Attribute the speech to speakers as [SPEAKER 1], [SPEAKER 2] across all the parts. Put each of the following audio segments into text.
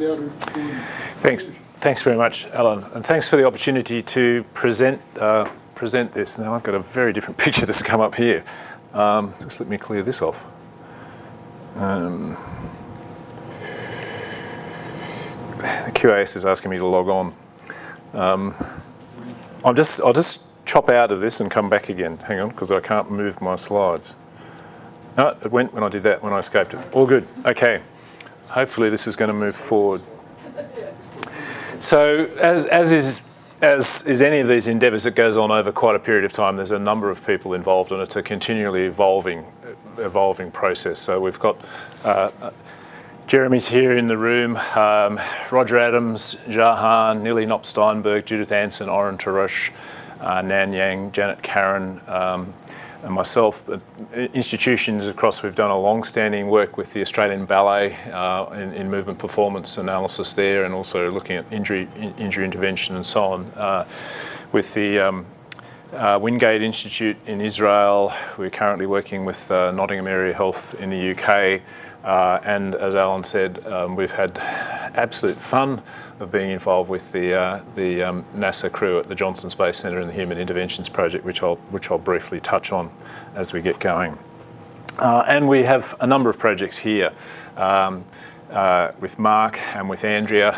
[SPEAKER 1] Thanks very much, Alan, and thanks for the opportunity to present this. Now I've got a very different picture that's come up here. Just let me clear this off. The QAS is asking me to log on. I'll just chop out of this and come back again. Hang on, because I can't move my slides. No, it went when I did that, when I escaped it. All good. Okay. Hopefully this is going to move forward. So as is any of these endeavours that goes on over quite a period of time, there's a number of people involved, and it's a continually evolving process. So we've got Jeremy's here in the room, Roger Adams, Jahan, Nili Knopp-Steinberg, Judith Anson, Oren Tarush, Nan Yang, Janet Karen, and myself. Institutions across, we've done a long-standing work with the Australian Ballet in movement performance analysis there, and also looking at injury intervention and so on. With the Wingate Institute in Israel, we're currently working with Nottingham Area Health in the UK, and as Alan said, we've had absolute fun of being involved with the NASA crew at the Johnson Space Centre and the Human Interventions Project, which I'll briefly touch on as we get going. And we have a number of projects here with Mark and with Andrea,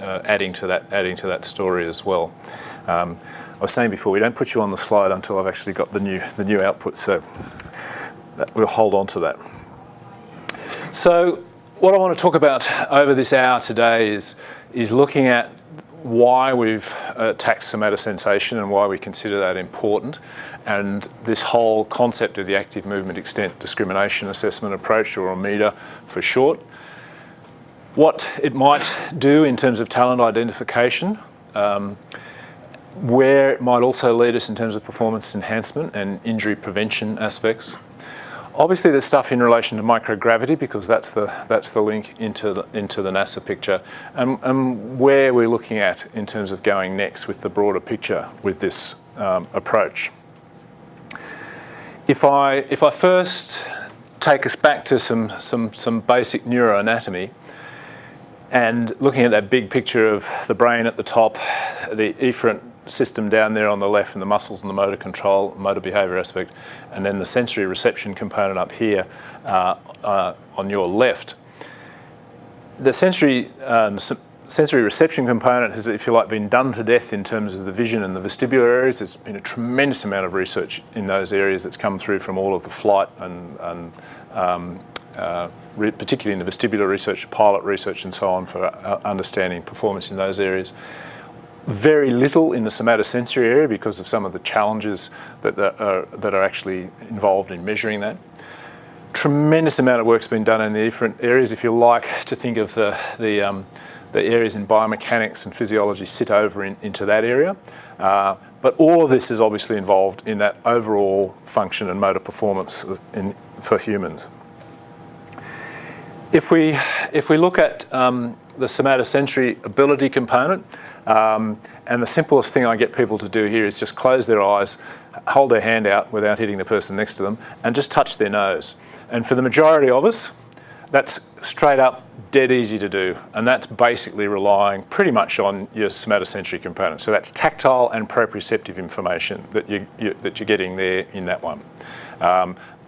[SPEAKER 1] adding to that story as well. I was saying before, we don't put you on the slide until I've actually got the new output, so we'll hold on to that. So what I want to talk about over this hour today is looking at why we've attacked somatosensation and why we consider that important, and this whole concept of the active movement extent discrimination assessment approach, or AMIDA for short. What it might do in terms of talent identification, where it might also lead us in terms of performance enhancement and injury prevention aspects. Obviously, there's stuff in relation to microgravity, because that's the link into the NASA picture, and where we're looking at in terms of going next with the broader picture with this approach. If I first take us back to some basic neuroanatomy, and looking at that big picture of the brain at the top, the efferent system down there on the left, and the muscles and the motor control, motor behaviour aspect, and then the sensory reception component up here on your left. The sensory reception component has, if you like, been done to death in terms of the vision and the vestibular areas. There's been a tremendous amount of research in those areas that's come through from all of the flight and particularly in the vestibular research, pilot research and so on, for understanding performance in those areas. Very little in the somatosensory area because of some of the challenges that are actually involved in measuring that. Tremendous amount of work's been done in the different areas. If you like to think of the areas in biomechanics and physiology sit over into that area. But all of this is obviously involved in that overall function and motor performance for humans. If we look at the somatosensory ability component, and the simplest thing I get people to do here is just close their eyes, hold their hand out without hitting the person next to them, and just touch their nose. And for the majority of us, that's straight up dead easy to do, and that's basically relying pretty much on your somatosensory component. So that's tactile and proprioceptive information that you're getting there in that one.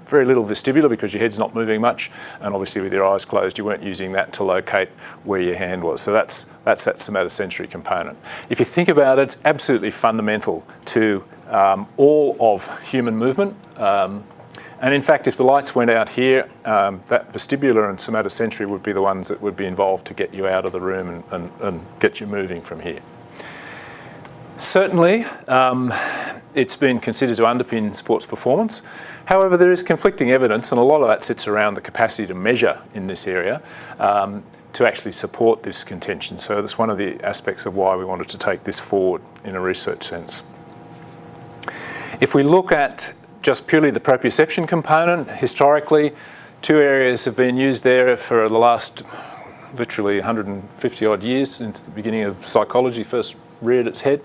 [SPEAKER 1] Very little vestibular because your head's not moving much, and obviously with your eyes closed you weren't using that to locate where your hand was. So that's that somatosensory component. If you think about it, it's absolutely fundamental to all of human movement. And in fact, if the lights went out here, that vestibular and somatosensory would be the ones that would be involved to get you out of the room and get you moving from here. Certainly, it's been considered to underpin sports performance. However, there is conflicting evidence, and a lot of that sits around the capacity to measure in this area to actually support this contention. So that's one of the aspects of why we wanted to take this forward in a research sense. If we look at just purely the proprioception component, historically, two areas have been used there for the last literally 150 odd years, since the beginning of psychology first reared its head.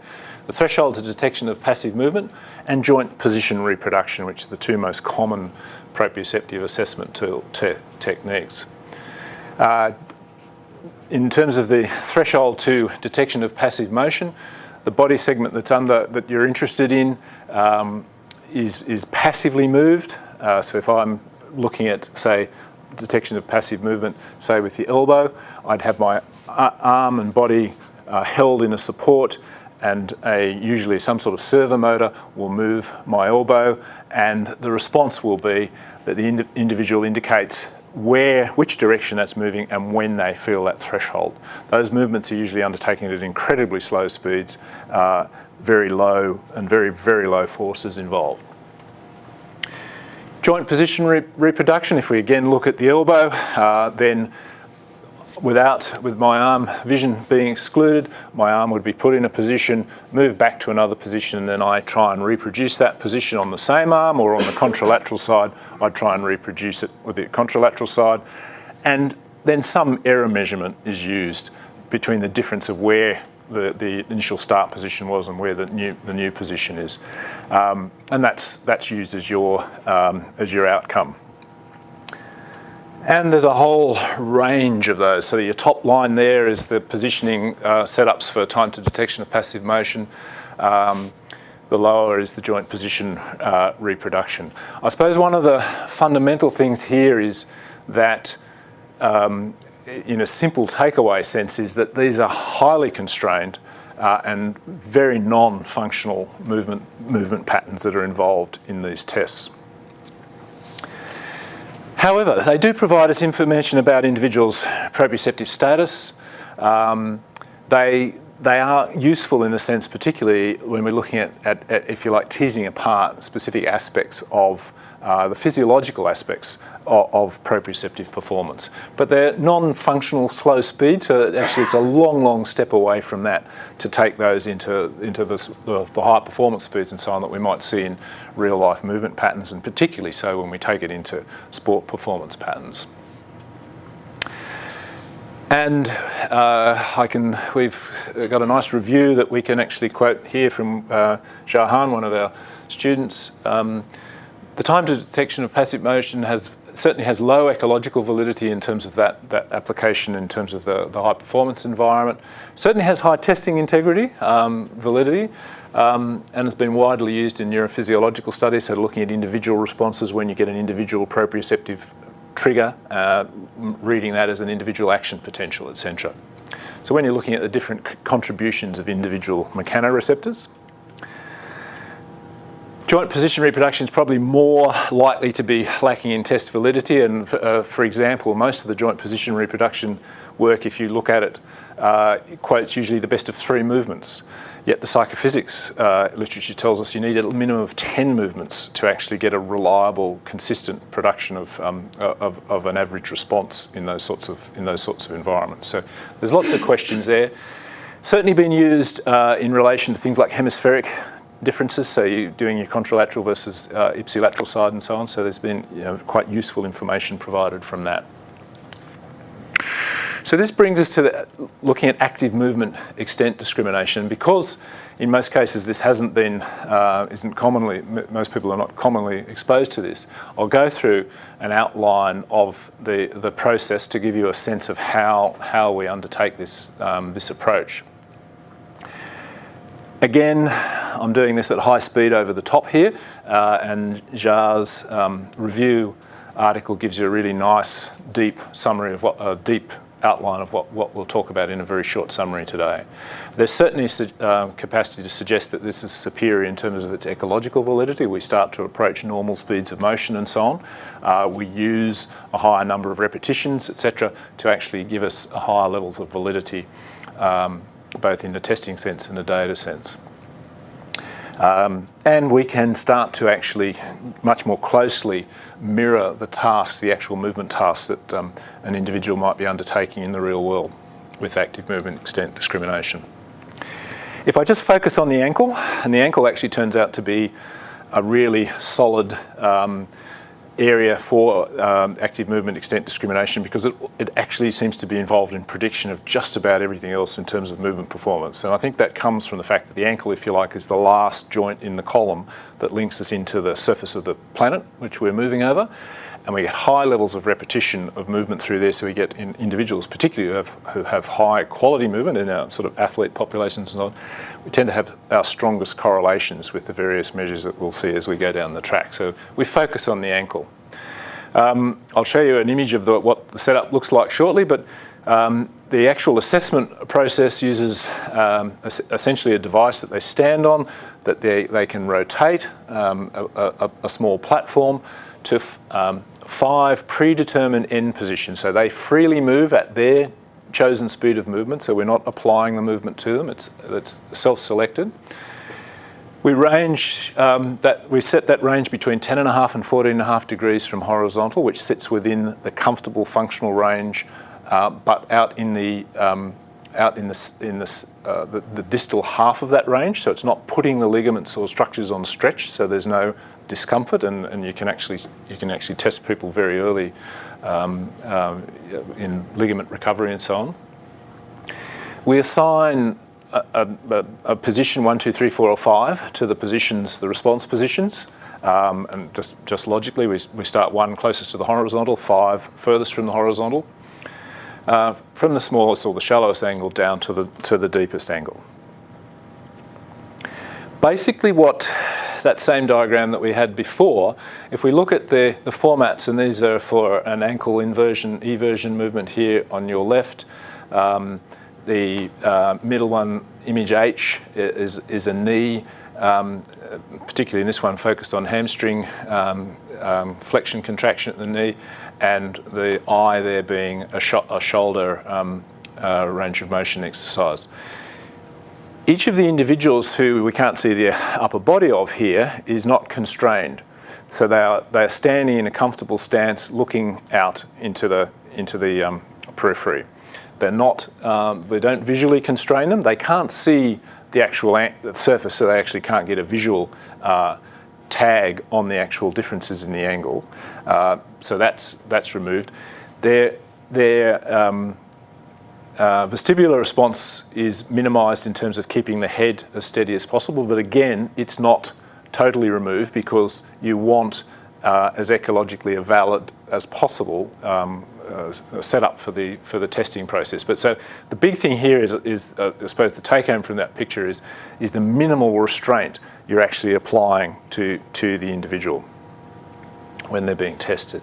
[SPEAKER 1] The threshold to detection of passive movement and joint position reproduction, which are the two most common proprioceptive assessment techniques. in terms of the threshold to detection of passive motion, the body segment that you're interested in is passively moved. So if I'm looking at, say, detection of passive movement, say with the elbow, I'd have my arm and body held in a support, and usually some sort of servo motor will move my elbow, and the response will be that the individual indicates which direction that's moving and when they feel that threshold. Those movements are usually undertaken at incredibly slow speeds, very low and very, very low forces involved. Joint position reproduction, if we again look at the elbow, then with my arm vision being excluded, my arm would be put in a position, move back to another position, and then I try and reproduce that position on the same arm, or on the contralateral side, I'd try and reproduce it with the contralateral side. And then some error measurement is used between the difference of where the initial start position was and where the new position is. And that's used as your outcome. And there's a whole range of those. So your top line there is the positioning setups for time to detection of passive motion. The lower is the joint position reproduction. I suppose one of the fundamental things here is that, in a simple takeaway sense, is that these are highly constrained and very non-functional movement patterns that are involved in these tests. However, they do provide us information about individuals' proprioceptive status. They are useful in a sense, particularly when we're looking at, if you like, teasing apart specific aspects of the physiological aspects of proprioceptive performance. But they're non-functional slow speed, so actually it's a long, long step away from that to take those into the high performance speeds and so on that we might see in real life movement patterns, and particularly so when we take it into sport performance patterns. And we've got a nice review that we can actually quote here from Jahan, one of our students. The time to detection of passive motion certainly has low ecological validity in terms of that application, in terms of the high performance environment. Certainly has high testing integrity, validity, and has been widely used in neurophysiological studies, so looking at individual responses when you get an individual proprioceptive trigger, reading that as an individual action potential, etc. So when you're looking at the different contributions of individual mechanoreceptors, joint position reproduction is probably more likely to be lacking in test validity, and for example, most of the joint position reproduction work, if you look at it, quotes usually the best of 3 movements. Yet the psychophysics literature tells us you need a minimum of 10 movements to actually get a reliable, consistent production of an average response in those sorts of environments. So there's lots of questions there. Certainly been used in relation to things like hemispheric differences, so you're doing your contralateral versus ipsilateral side and so on. So there's been quite useful information provided from that. So this brings us to looking at active movement extent discrimination. Because in most cases this hasn't been, most people are not commonly exposed to this, I'll go through an outline of the process to give you a sense of how we undertake this approach. Again, I'm doing this at high speed over the top here, and Jar's review article gives you a really nice, deep summary of deep outline of what we'll talk about in a very short summary today. There's certainly capacity to suggest that this is superior in terms of its ecological validity. We start to approach normal speeds of motion and so on. We use a higher number of repetitions, etc., to actually give us higher levels of validity, both in the testing sense and the data sense. And we can start to actually much more closely mirror the tasks, the actual movement tasks that an individual might be undertaking in the real world with active movement extent discrimination. If I just focus on the ankle, and the ankle actually turns out to be a really solid area for active movement extent discrimination, because it actually seems to be involved in prediction of just about everything else in terms of movement performance. And I think that comes from the fact that the ankle, if you like, is the last joint in the column that links us into the surface of the planet, which we're moving over. and we get high levels of repetition of movement through there. So we get in individuals, particularly who have high quality movement in our sort of athlete populations and so on, we tend to have our strongest correlations with the various measures that we'll see as we go down the track. So we focus on the ankle. I'll show you an image of what the setup looks like shortly, but the actual assessment process uses essentially a device that they stand on, that they can rotate, a small platform to 5 predetermined end positions. So they freely move at their chosen speed of movement, so we're not applying the movement to them, it's self-selected. We set that range between 10.5 and 14.5 degrees from horizontal, which sits within the comfortable functional range, but out in the distal half of that range. So it's not putting the ligaments or structures on stretch, so there's no discomfort, and you can actually test people very early in ligament recovery and so on. We assign a position 1, 2, 3, 4, or 5 to the positions, the response positions, and just logically we start 1 closest to the horizontal, 5 furthest from the horizontal, from the smallest or the shallowest angle down to the deepest angle. Basically, what that same diagram that we had before, if we look at the formats, and these are for an ankle inversion, eversion movement here on your left. The middle one, image H, is a knee, particularly in this one focused on hamstring flexion, contraction at the knee, and the I there being a shoulder range of motion exercise. Each of the individuals who we can't see the upper body of here is not constrained. So they are standing in a comfortable stance looking out into the periphery. They're not, we don't visually constrain them. They can't see the actual surface, so they actually can't get a visual tag on the actual differences in the angle. So that's removed. Their vestibular response is minimised in terms of keeping the head as steady as possible, but again, it's not totally removed because you want as ecologically valid as possible set up for the testing process. But so the big thing here is I suppose the take home from that picture is the minimal restraint you're actually applying to the individual when they're being tested.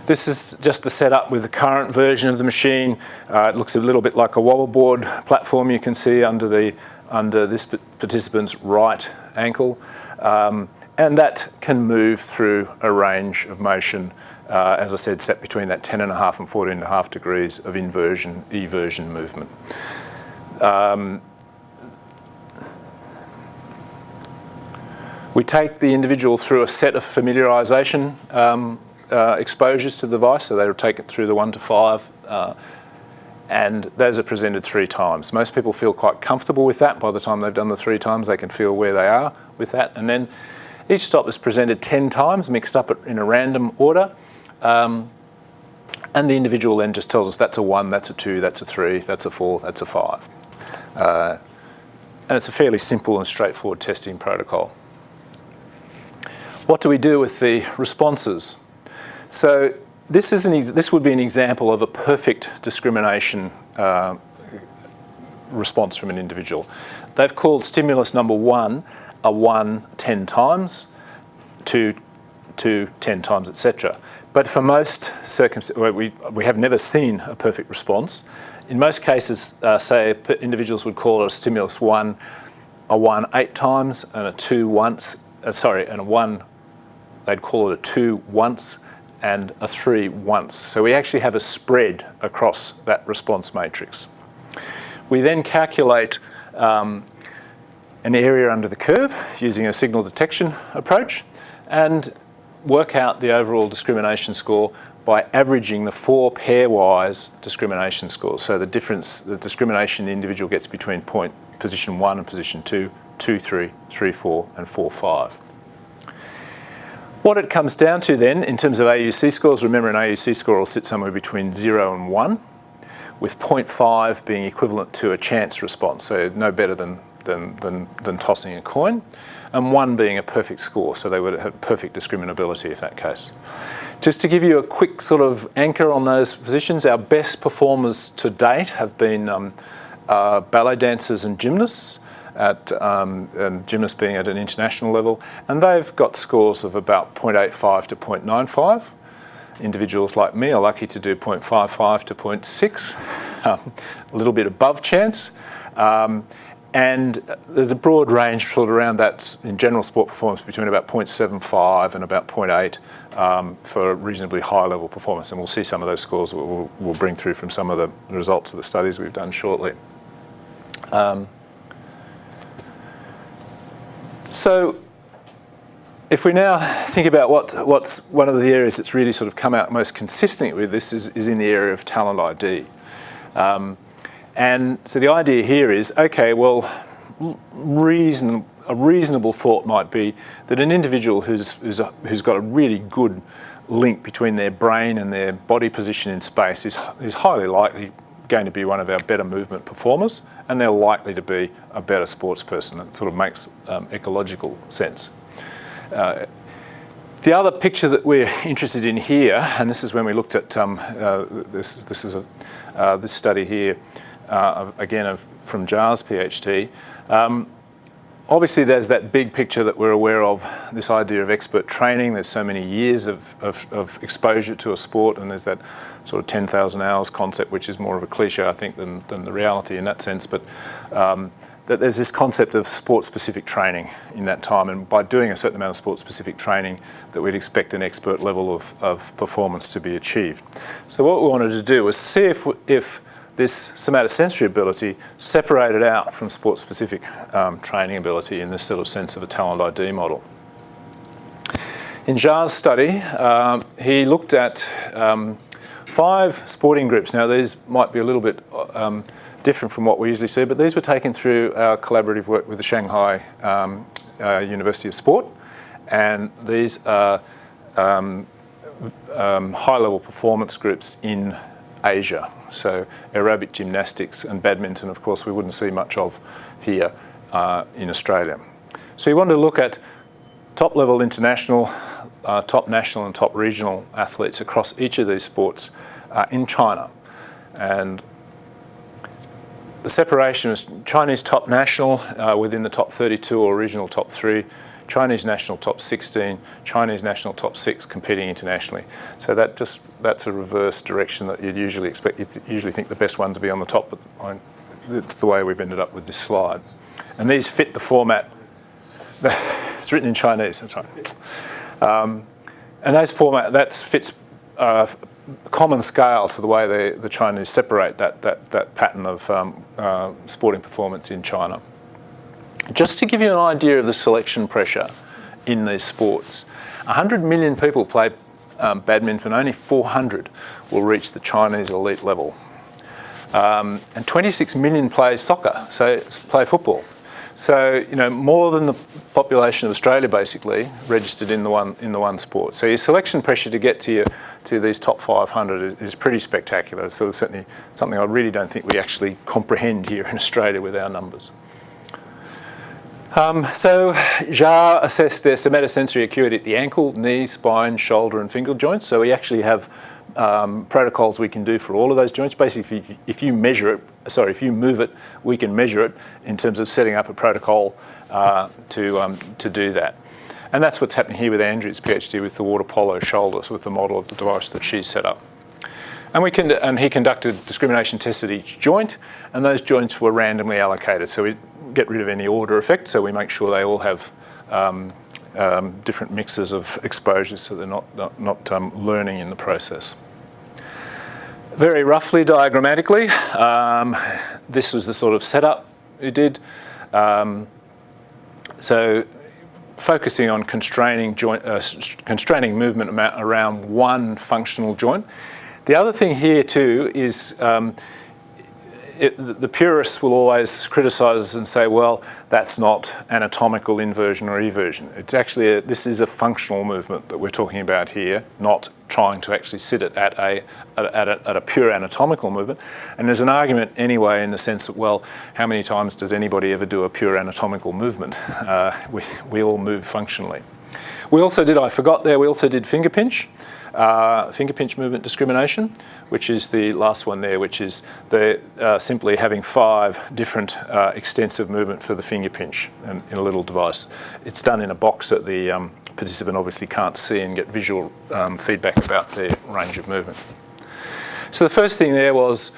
[SPEAKER 1] This is just the setup with the current version of the machine. It looks a little bit like a wobble board platform you can see under this participant's right ankle, and that can move through a range of motion. As I said, set between that 10.5 and 14.5 degrees of inversion, eversion movement. We take the individual through a set of familiarisation exposures to the device, so they will take it through the 1 to 5, and those are presented 3 times. Most people feel quite comfortable with that. By the time they've done the 3 times, they can feel where they are with that, and then each stop is presented 10 times, mixed up in a random order. And the individual then just tells us that's a 1, that's a 2, that's a 3, that's a 4, that's a 5. And it's a fairly simple and straightforward testing protocol. What do we do with the responses? So this would be an example of a perfect discrimination response from an individual. They've called stimulus number 1 a 1 10 times, 2 10 times, etc. But for most circumstances, we have never seen a perfect response. In most cases, say individuals would call a stimulus 1 a 1 8 times, and a 2 once, and a 1, they'd call it a 2 once, and a 3 once. So we actually have a spread across that response matrix. We then calculate an area under the curve using a signal detection approach, and work out the overall discrimination score by averaging the 4 pairwise discrimination scores. So the discrimination the individual gets between position 1 and position 2, 2, 3, 3, 4, and 4, 5. What it comes down to then, in terms of AUC scores, remember an AUC score will sit somewhere between 0 and 1, with 0.5 being equivalent to a chance response, so no better than tossing a coin, and 1 being a perfect score, so they would have perfect discriminability in that case. Just to give you a quick sort of anchor on those positions, our best performers to date have been ballet dancers and gymnasts, and gymnasts being at an international level, and they've got scores of about 0.85 to 0.95. Individuals like me are lucky to do 0.55 to 0.6, a little bit above chance. And there's a broad range sort of around that in general sport performance between about 0.75 and about 0.8 for reasonably high level performance. And we'll see some of those scores we'll bring through from some of the results of the studies we've done shortly. So if we now think about what's one of the areas that's really sort of come out most consistently with this is in the area of talent ID. And so the idea here is, okay, well, a reasonable thought might be that an individual who's got a really good link between their brain and their body position in space is highly likely going to be one of our better movement performers, and they're likely to be a better sports person. It sort of makes ecological sense. The other picture that we're interested in here, and this is when we looked at this study here, again from Jar's PhD. Obviously there's that big picture that we're aware of, this idea of expert training. There's so many years of exposure to a sport, and there's that sort of 10,000 hours concept, which is more of a cliche, I think, than the reality in that sense. But that there's this concept of sport-specific training in that time, and by doing a certain amount of sport-specific training, that we'd expect an expert level of performance to be achieved. So what we wanted to do was see if this somatosensory ability separated out from sport-specific training ability in this sort of sense of a talent ID model. In Jar's study, he looked at 5 sporting groups. Now these might be a little bit different from what we usually see, but these were taken through our collaborative work with the Shanghai University of Sport, and these are high-level performance groups in Asia. So aerobic gymnastics and badminton, of course, we wouldn't see much of here in Australia. So we wanted to look at top-level international, top national and top regional athletes across each of these sports in China. And the separation was Chinese top national within the top 32 or regional top 3, Chinese national top 16, Chinese national top 6 competing internationally. So that's a reverse direction that you'd usually expect. You'd usually think the best ones to be on the top, but it's the way we've ended up with this slide. And these fit the format. It's written in Chinese, that's right. And those format, that fits common scale to the way the Chinese separate that pattern of sporting performance in China. Just to give you an idea of the selection pressure in these sports, 100 million people play badminton, only 400 will reach the Chinese elite level. And 26 million play soccer, so play football. So, you know, more than the population of Australia basically registered in the one sport. So your selection pressure to get to these top 500 is pretty spectacular. So it's certainly something I really don't think we actually comprehend here in Australia with our numbers. So Jar assessed their somatosensory acuity at the ankle, knee, spine, shoulder and finger joints. So we actually have protocols we can do for all of those joints. Basically, if you move it, we can measure it in terms of setting up a protocol to do that. And that's what's happening here with Andrew's PhD with the water polo shoulders, with the model of the device that she's set up. And he conducted discrimination tests at each joint, and those joints were randomly allocated. So we get rid of any order effect, so we make sure they all have different mixes of exposures, so they're not learning in the process. Very roughly, diagrammatically, this was the sort of setup we did. So focusing on constraining movement around one functional joint. The other thing here too is the purists will always criticise us and say, well, that's not anatomical inversion or eversion. It's actually this is a functional movement that we're talking about here, not trying to actually sit it at a pure anatomical movement. And there's an argument anyway in the sense that, well, how many times does anybody ever do a pure anatomical movement? We all move functionally. We also did, I forgot there, we also did finger pinch. finger pinch movement discrimination, which is the last one there, which is simply having 5 different extents of movement for the finger pinch in a little device. It's done in a box that the participant obviously can't see and get visual feedback about their range of movement. So the first thing there was,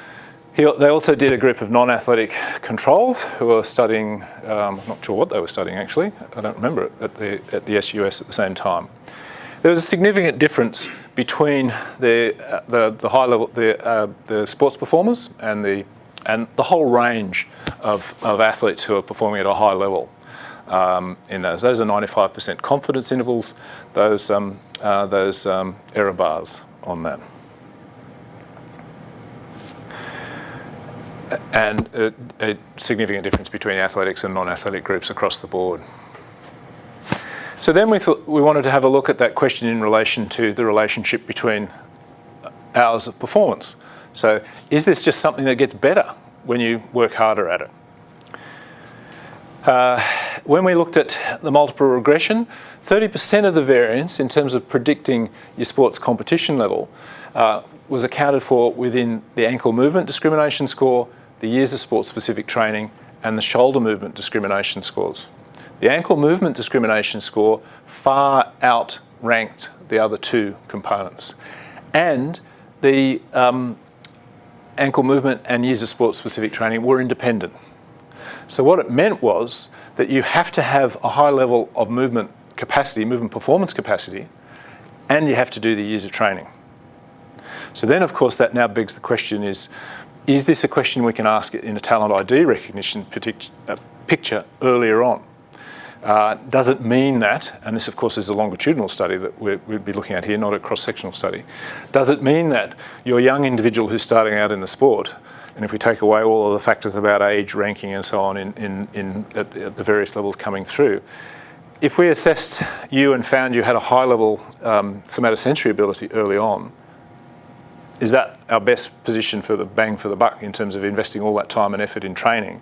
[SPEAKER 1] they also did a group of non-athletic controls who were studying, I'm not sure what they were studying actually, I don't remember it, at the SUS at the same time. There was a significant difference between the high level, the sports performers and the whole range of athletes who are performing at a high level in those. Those are 95% confidence intervals, those error bars on that. And a significant difference between athletics and non-athletic groups across the board. So then we thought we wanted to have a look at that question in relation to the relationship between hours of performance. So is this just something that gets better when you work harder at it? When we looked at the multiple regression, 30% of the variance in terms of predicting your sports competition level was accounted for within the ankle movement discrimination score, the years of sport-specific training, and the shoulder movement discrimination scores. The ankle movement discrimination score far outranked the other 2 components. And the ankle movement and years of sport-specific training were independent. So what it meant was that you have to have a high level of movement capacity, movement performance capacity, and you have to do the years of training. So then, of course, that now begs the question is this a question we can ask in a talent ID recognition picture earlier on? Does it mean that, and this of course is a longitudinal study that we'd be looking at here, not a cross-sectional study, does it mean that your young individual who's starting out in the sport, and if we take away all of the factors about age, ranking and so on at the various levels coming through, if we assessed you and found you had a high level somatosensory ability early on, is that our best position for the bang for the buck in terms of investing all that time and effort in training?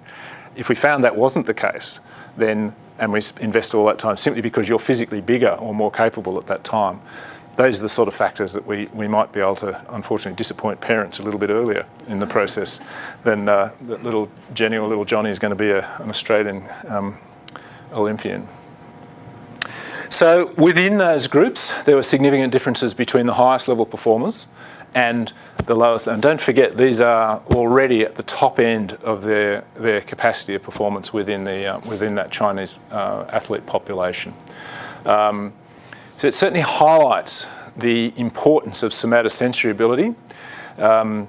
[SPEAKER 1] If we found that wasn't the case, then, and we invest all that time simply because you're physically bigger or more capable at that time, those are the sort of factors that we might be able to, unfortunately, disappoint parents a little bit earlier in the process than that little Jenny or little Johnny is going to be an Australian Olympian. So within those groups, there were significant differences between the highest level performers and the lowest. And don't forget, these are already at the top end of their capacity of performance within that Chinese athlete population. So it certainly highlights the importance of somatosensory ability. I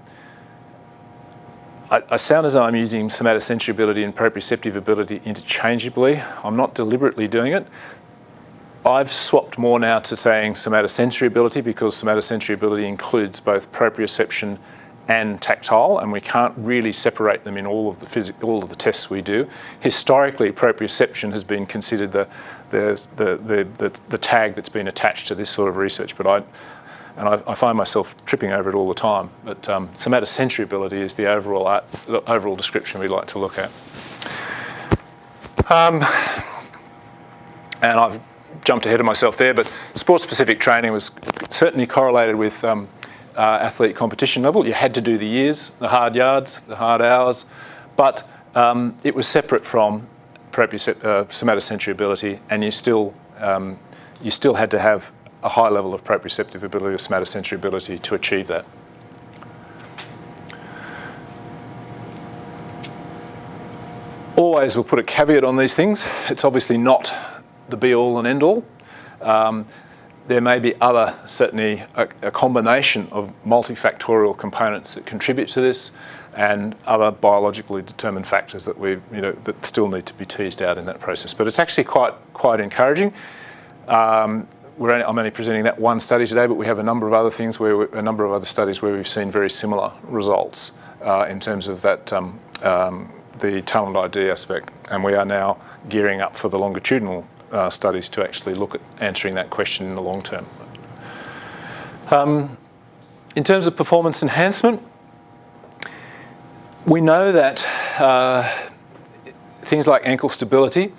[SPEAKER 1] sound as though I'm using somatosensory ability and proprioceptive ability interchangeably. I'm not deliberately doing it. I've swapped more now to saying somatosensory ability because somatosensory ability includes both proprioception and tactile, and we can't really separate them in all of the tests we do. Historically, proprioception has been considered the tag that's been attached to this sort of research, but I find myself tripping over it all the time. But somatosensory ability is the overall description we like to look at. And I've jumped ahead of myself there, but sport-specific training was certainly correlated with athlete competition level. You had to do the years, the hard yards, the hard hours, but it was separate from somatosensory ability, and you still had to have a high level of proprioceptive ability or somatosensory ability to achieve that. Always we'll put a caveat on these things. It's obviously not the be-all and end-all. There may be certainly a combination of multifactorial components that contribute to this, and other biologically determined factors that that still need to be teased out in that process. But it's actually quite encouraging. I'm only presenting that one study today, but we have a number of other studies where we've seen very similar results in terms of that the talent ID aspect, and we are now gearing up for the longitudinal studies to actually look at answering that question in the long term. In terms of performance enhancement, we know that things like ankle stability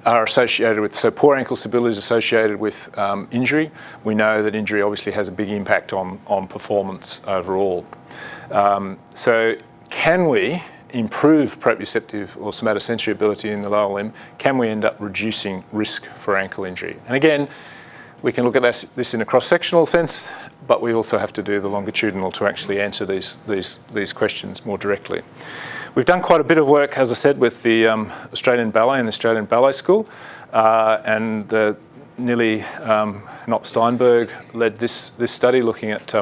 [SPEAKER 1] are associated with, so poor ankle stability is associated with injury. We know that injury obviously has a big impact on performance overall. So can we improve proprioceptive or somatosensory ability in the lower limb? Can we end up reducing risk for ankle injury? And again, we can look at this in a cross-sectional sense, but we also have to do the longitudinal to actually answer these questions more directly. We've done quite a bit of work, as I said, with the Australian Ballet and the Australian Ballet School, and Nili Knott-Steinberg led this study looking at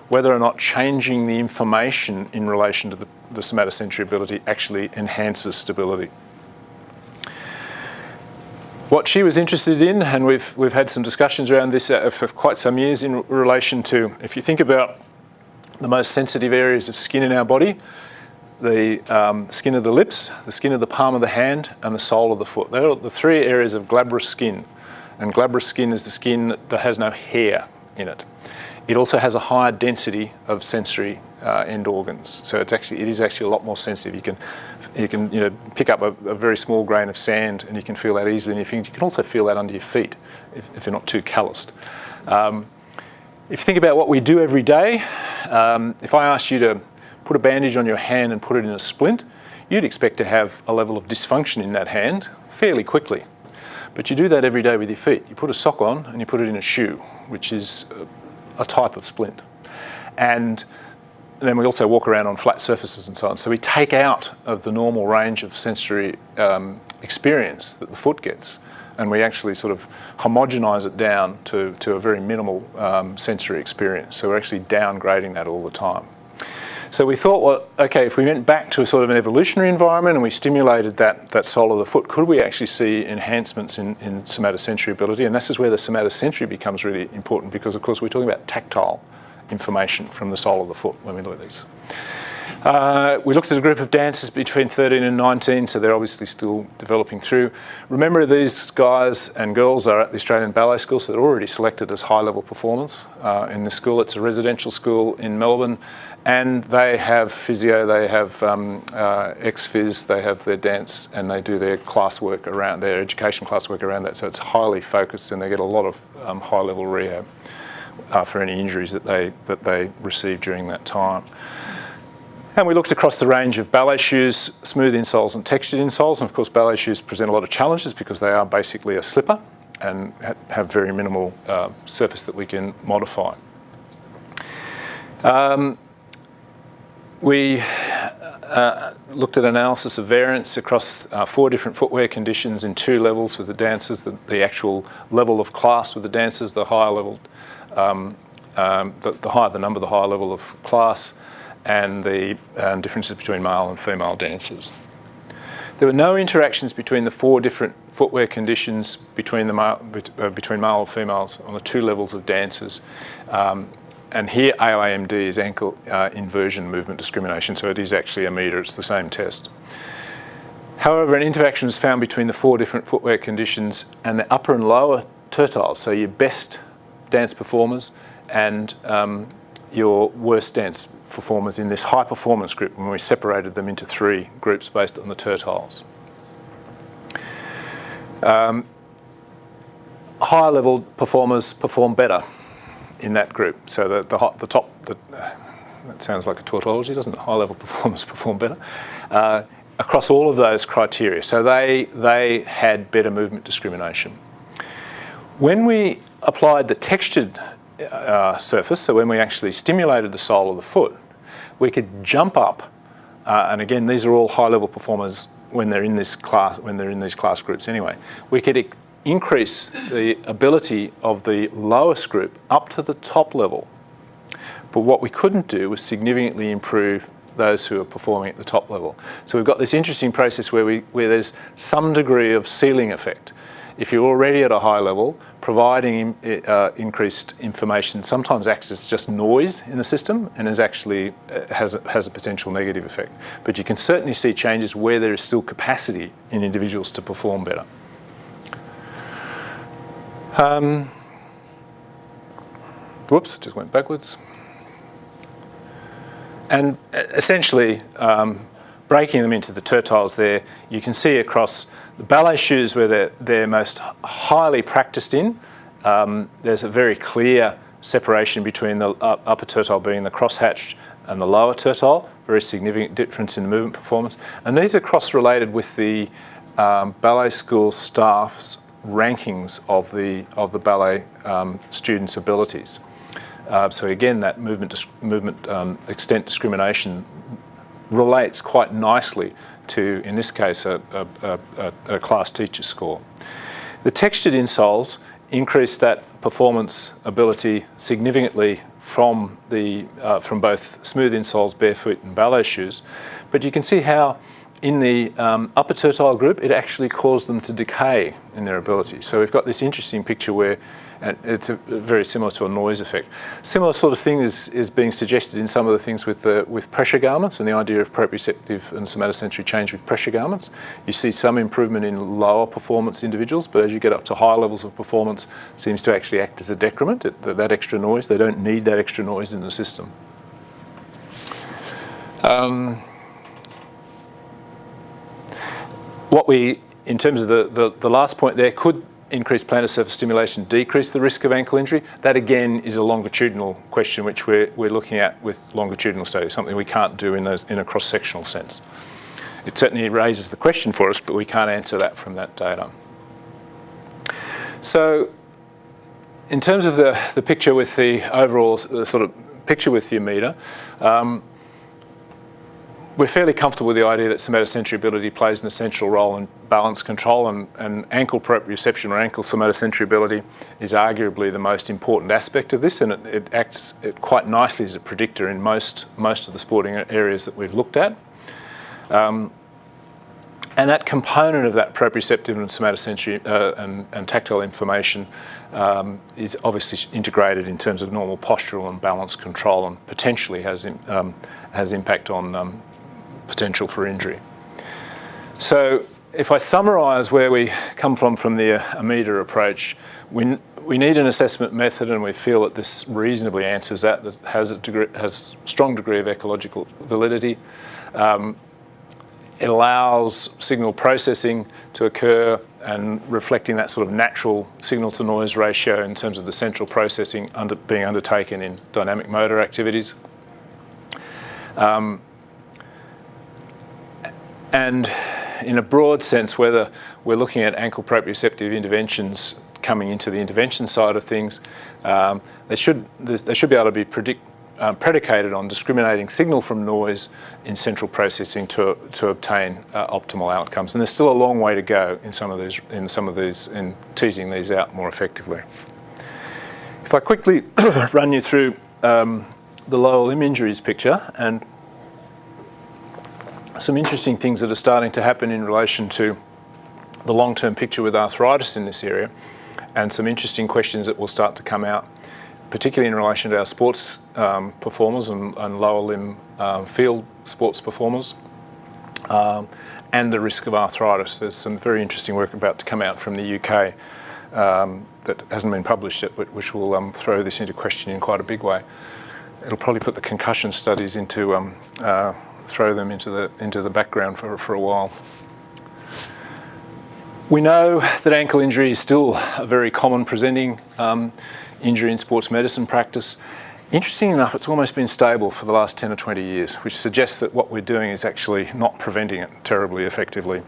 [SPEAKER 1] whether or not changing the information in relation to the somatosensory ability actually enhances stability. What she was interested in, and we've had some discussions around this for quite some years in relation to, if you think about the most sensitive areas of skin in our body, the skin of the lips, the skin of the palm of the hand, and the sole of the foot. They're the three areas of glabrous skin. And glabrous skin is the skin that has no hair in it. It also has a higher density of sensory end organs, so it is actually a lot more sensitive. You can pick up a very small grain of sand and you can feel that easily in your fingers. You can also feel that under your feet if they're not too calloused. If you think about what we do every day, if I asked you to put a bandage on your hand and put it in a splint, you'd expect to have a level of dysfunction in that hand fairly quickly. But you do that every day with your feet. You put a sock on and you put it in a shoe, which is a type of splint. And then we also walk around on flat surfaces and so on. So we take out of the normal range of sensory experience that the foot gets, and we actually sort of homogenise it down to a very minimal sensory experience. So we're actually downgrading that all the time. So we thought, well, okay, if we went back to a sort of an evolutionary environment and we stimulated that sole of the foot, could we actually see enhancements in somatosensory ability? And this is where the somatosensory becomes really important, because of course we're talking about tactile information from the sole of the foot when we look at this. We looked at a group of dancers between 13 and 19, so they're obviously still developing through. Remember, these guys and girls are at the Australian Ballet School, so they're already selected as high-level performers in this school. It's a residential school in Melbourne, and they have physio, they have ex-phys, they have their dance, and they do their classwork around, their education classwork around that, so it's highly focused and they get a lot of high-level rehab for any injuries that they receive during that time. And we looked across the range of ballet shoes, smooth insoles and textured insoles. And of course, ballet shoes present a lot of challenges because they are basically a slipper and have very minimal surface that we can modify. We looked at analysis of variance across 4 different footwear conditions in 2 levels with the dancers, the actual level of class with the dancers, the higher level, the higher the number, the higher level of class, and the differences between male and female dancers. There were no interactions between the 4 different footwear conditions between male and females on the 2 levels of dancers. And here AIMD is ankle inversion movement discrimination, so it is actually a metre, it's the same test. However, an interaction was found between the 4 different footwear conditions and the upper and lower tertiles, so your best dance performers and your worst dance performers in this high performance group, when we separated them into 3 groups based on the tertiles. Higher level performers perform better in that group. So the top, that sounds like a tautology, doesn't it? High level performers perform better. Across all of those criteria. So they had better movement discrimination. When we applied the textured surface, so when we actually stimulated the sole of the foot, we could jump up, and again, these are all high-level performers when they're in this class, when they're in these class groups anyway. We could increase the ability of the lowest group up to the top level, but what we couldn't do was significantly improve those who are performing at the top level. So we've got this interesting process where there's some degree of ceiling effect. If you're already at a high level, providing increased information sometimes acts as just noise in the system and has a potential negative effect. But you can certainly see changes where there is still capacity in individuals to perform better. Whoops, just went backwards. And essentially, breaking them into the tertiles there, you can see across the ballet shoes where they're most highly practiced in, there's a very clear separation between the upper tertile being the crosshatched and the lower tertile, very significant difference in the movement performance. And these are cross-related with the ballet school staff's rankings of the ballet students' abilities. So again, that movement extent discrimination relates quite nicely to, in this case, a class teacher score. The textured insoles increase that performance ability significantly from both smooth insoles, barefoot and ballet shoes. But you can see how in the upper tertile group, it actually caused them to decay in their ability. So we've got this interesting picture where it's very similar to a noise effect. Similar sort of thing is being suggested in some of the things with pressure garments and the idea of proprioceptive and somatosensory change with pressure garments. You see some improvement in lower performance individuals, but as you get up to higher levels of performance, it seems to actually act as a decrement, that extra noise. They don't need that extra noise in the system. What we, in terms of the last point there, could increase plantar surface stimulation decrease the risk of ankle injury? That again is a longitudinal question which we're looking at with longitudinal studies, something we can't do in a cross-sectional sense. It certainly raises the question for us, but we can't answer that from that data. So in terms of the picture with the overall sort of picture with the meter, we're fairly comfortable with the idea that somatosensory ability plays an essential role in balance control, and ankle proprioception or ankle somatosensory ability is arguably the most important aspect of this, and it acts quite nicely as a predictor in most of the sporting areas that we've looked at. And that component of that proprioceptive and somatosensory and tactile information is obviously integrated in terms of normal postural and balance control, and potentially has impact on potential for injury. So if I summarise where we come from the AMITA approach, we need an assessment method, and we feel that this reasonably answers that has a strong degree of ecological validity. It allows signal processing to occur and reflecting that sort of natural signal to noise ratio in terms of the central processing being undertaken in dynamic motor activities. And in a broad sense, whether we're looking at ankle proprioceptive interventions coming into the intervention side of things, they should be able to be predicated on discriminating signal from noise in central processing to obtain optimal outcomes. And there's still a long way to go in some of these in teasing these out more effectively. If I quickly run you through the lower limb injuries picture and some interesting things that are starting to happen in relation to the long-term picture with arthritis in this area, and some interesting questions that will start to come out, particularly in relation to our sports performers and lower limb field sports performers, and the risk of arthritis. There's some very interesting work about to come out from the UK that hasn't been published yet, but which will throw this into question in quite a big way. It'll probably put the concussion studies into throw them into the background for a while. We know that ankle injury is still a very common presenting injury in sports medicine practice. Interesting enough, it's almost been stable for the last 10 or 20 years, which suggests that what we're doing is actually not preventing it terribly effectively.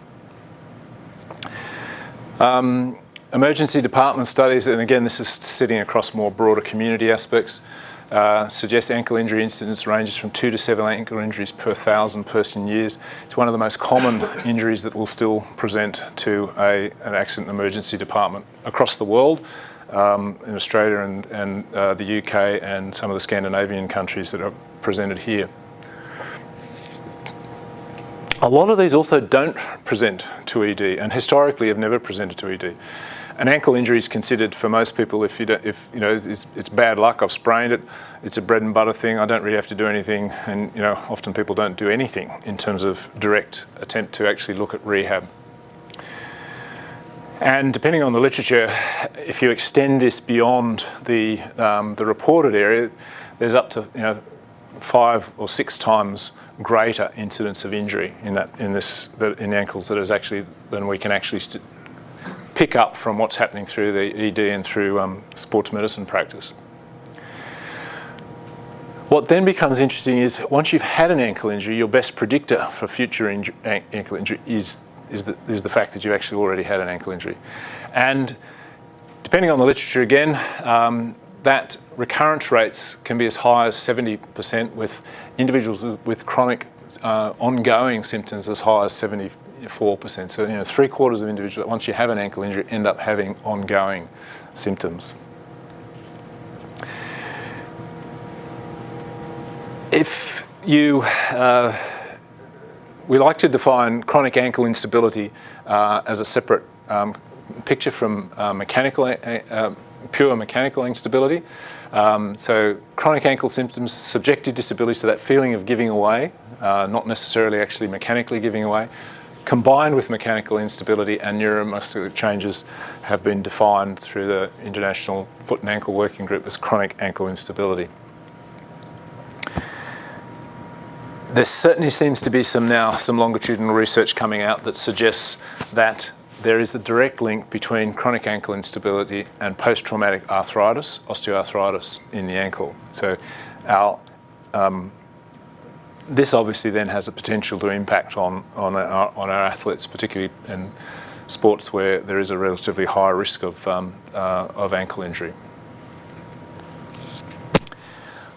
[SPEAKER 1] Emergency department studies, and again this is sitting across more broader community aspects, suggests ankle injury incidence ranges from 2 to 7 ankle injuries per 1,000 person years. It's one of the most common injuries that will still present to an accident emergency department across the world, in Australia and the UK and some of the Scandinavian countries that are presented here. A lot of these also don't present to ED, and historically have never presented to ED. An ankle injury is considered for most people, if it's bad luck, I've sprained it, it's a bread and butter thing, I don't really have to do anything, and often people don't do anything in terms of direct attempt to actually look at rehab. And depending on the literature, if you extend this beyond the reported area, there's up to 5 or 6 times greater incidence of injury in ankles than we can actually pick up from what's happening through the ED and through sports medicine practice. What then becomes interesting is once you've had an ankle injury, your best predictor for future ankle injury is the fact that you've actually already had an ankle injury. And depending on the literature again, that recurrence rates can be as high as 70%, with individuals with chronic ongoing symptoms as high as 74%. So 3/4 of individuals, once you have an ankle injury, end up having ongoing symptoms. If you, we like to define chronic ankle instability as a separate picture from pure mechanical instability. So chronic ankle symptoms, subjective disability, so that feeling of giving away, not necessarily actually mechanically giving away, combined with mechanical instability and neuromuscular changes, have been defined through the International Foot and Ankle Working Group as chronic ankle instability. There certainly seems to be some longitudinal research coming out that suggests that there is a direct link between chronic ankle instability and post-traumatic arthritis, osteoarthritis in the ankle. So this obviously then has a potential to impact on our athletes, particularly in sports where there is a relatively high risk of ankle injury.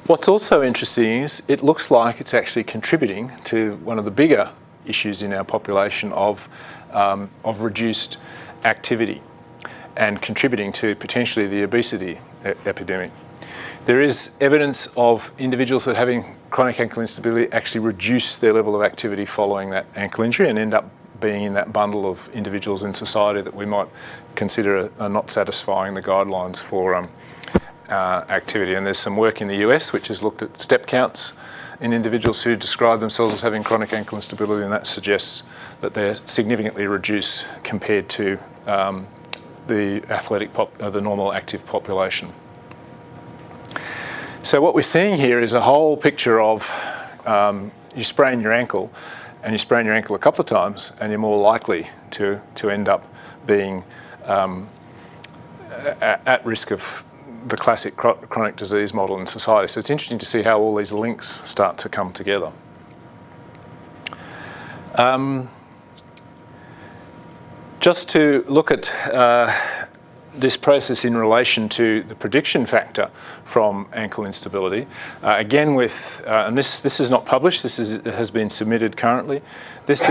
[SPEAKER 1] What's also interesting is it looks like it's actually contributing to one of the bigger issues in our population of reduced activity and contributing to potentially the obesity epidemic. There is evidence of individuals that having chronic ankle instability actually reduce their level of activity following that ankle injury and end up being in that bundle of individuals in society that we might consider are not satisfying the guidelines for activity. And there's some work in the US which has looked at step counts in individuals who describe themselves as having chronic ankle instability, and that suggests that they're significantly reduced compared to the normal active population. So what we're seeing here is a whole picture of you sprain your ankle, and you sprain your ankle a couple of times, and you're more likely to end up being at risk of the classic chronic disease model in society. So it's interesting to see how all these links start to come together. Just to look at this process in relation to the prediction factor from ankle instability, again with, and this is not published, it has been submitted currently. This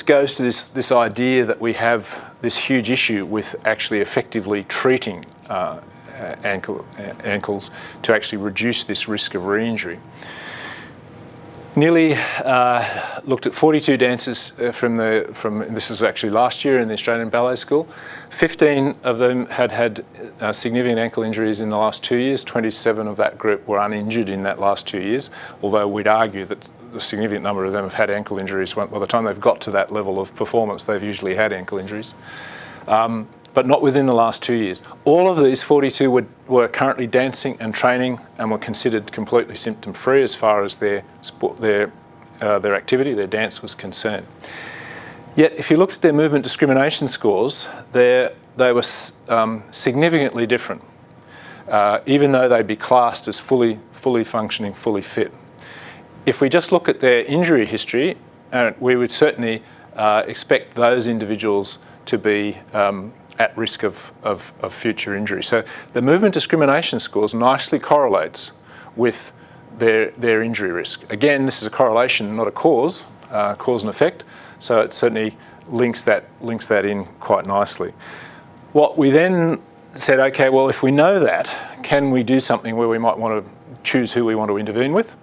[SPEAKER 1] goes to this idea that we have this huge issue with actually effectively treating ankles to actually reduce this risk of re-injury. Nearly looked at 42 dancers from this was actually last year in the Australian Ballet School. 15 of them had significant ankle injuries in the last 2 years. 27 of that group were uninjured in that last 2 years, although we'd argue that a significant number of them have had ankle injuries. By the time they've got to that level of performance, they've usually had ankle injuries. But not within the last 2 years. All of these 42 were currently dancing and training and were considered completely symptom-free as far as their activity, their dance was concerned. Yet, if you looked at their movement discrimination scores, they were significantly different, even though they'd be classed as fully functioning, fully fit. If we just look at their injury history, we would certainly expect those individuals to be at risk of future injury. So the movement discrimination scores nicely correlates with their injury risk. Again, this is a correlation, not a cause and effect, so it certainly links that in quite nicely. What we then said, okay, well, if we know that, can we do something where we might want to choose who we want to intervene with?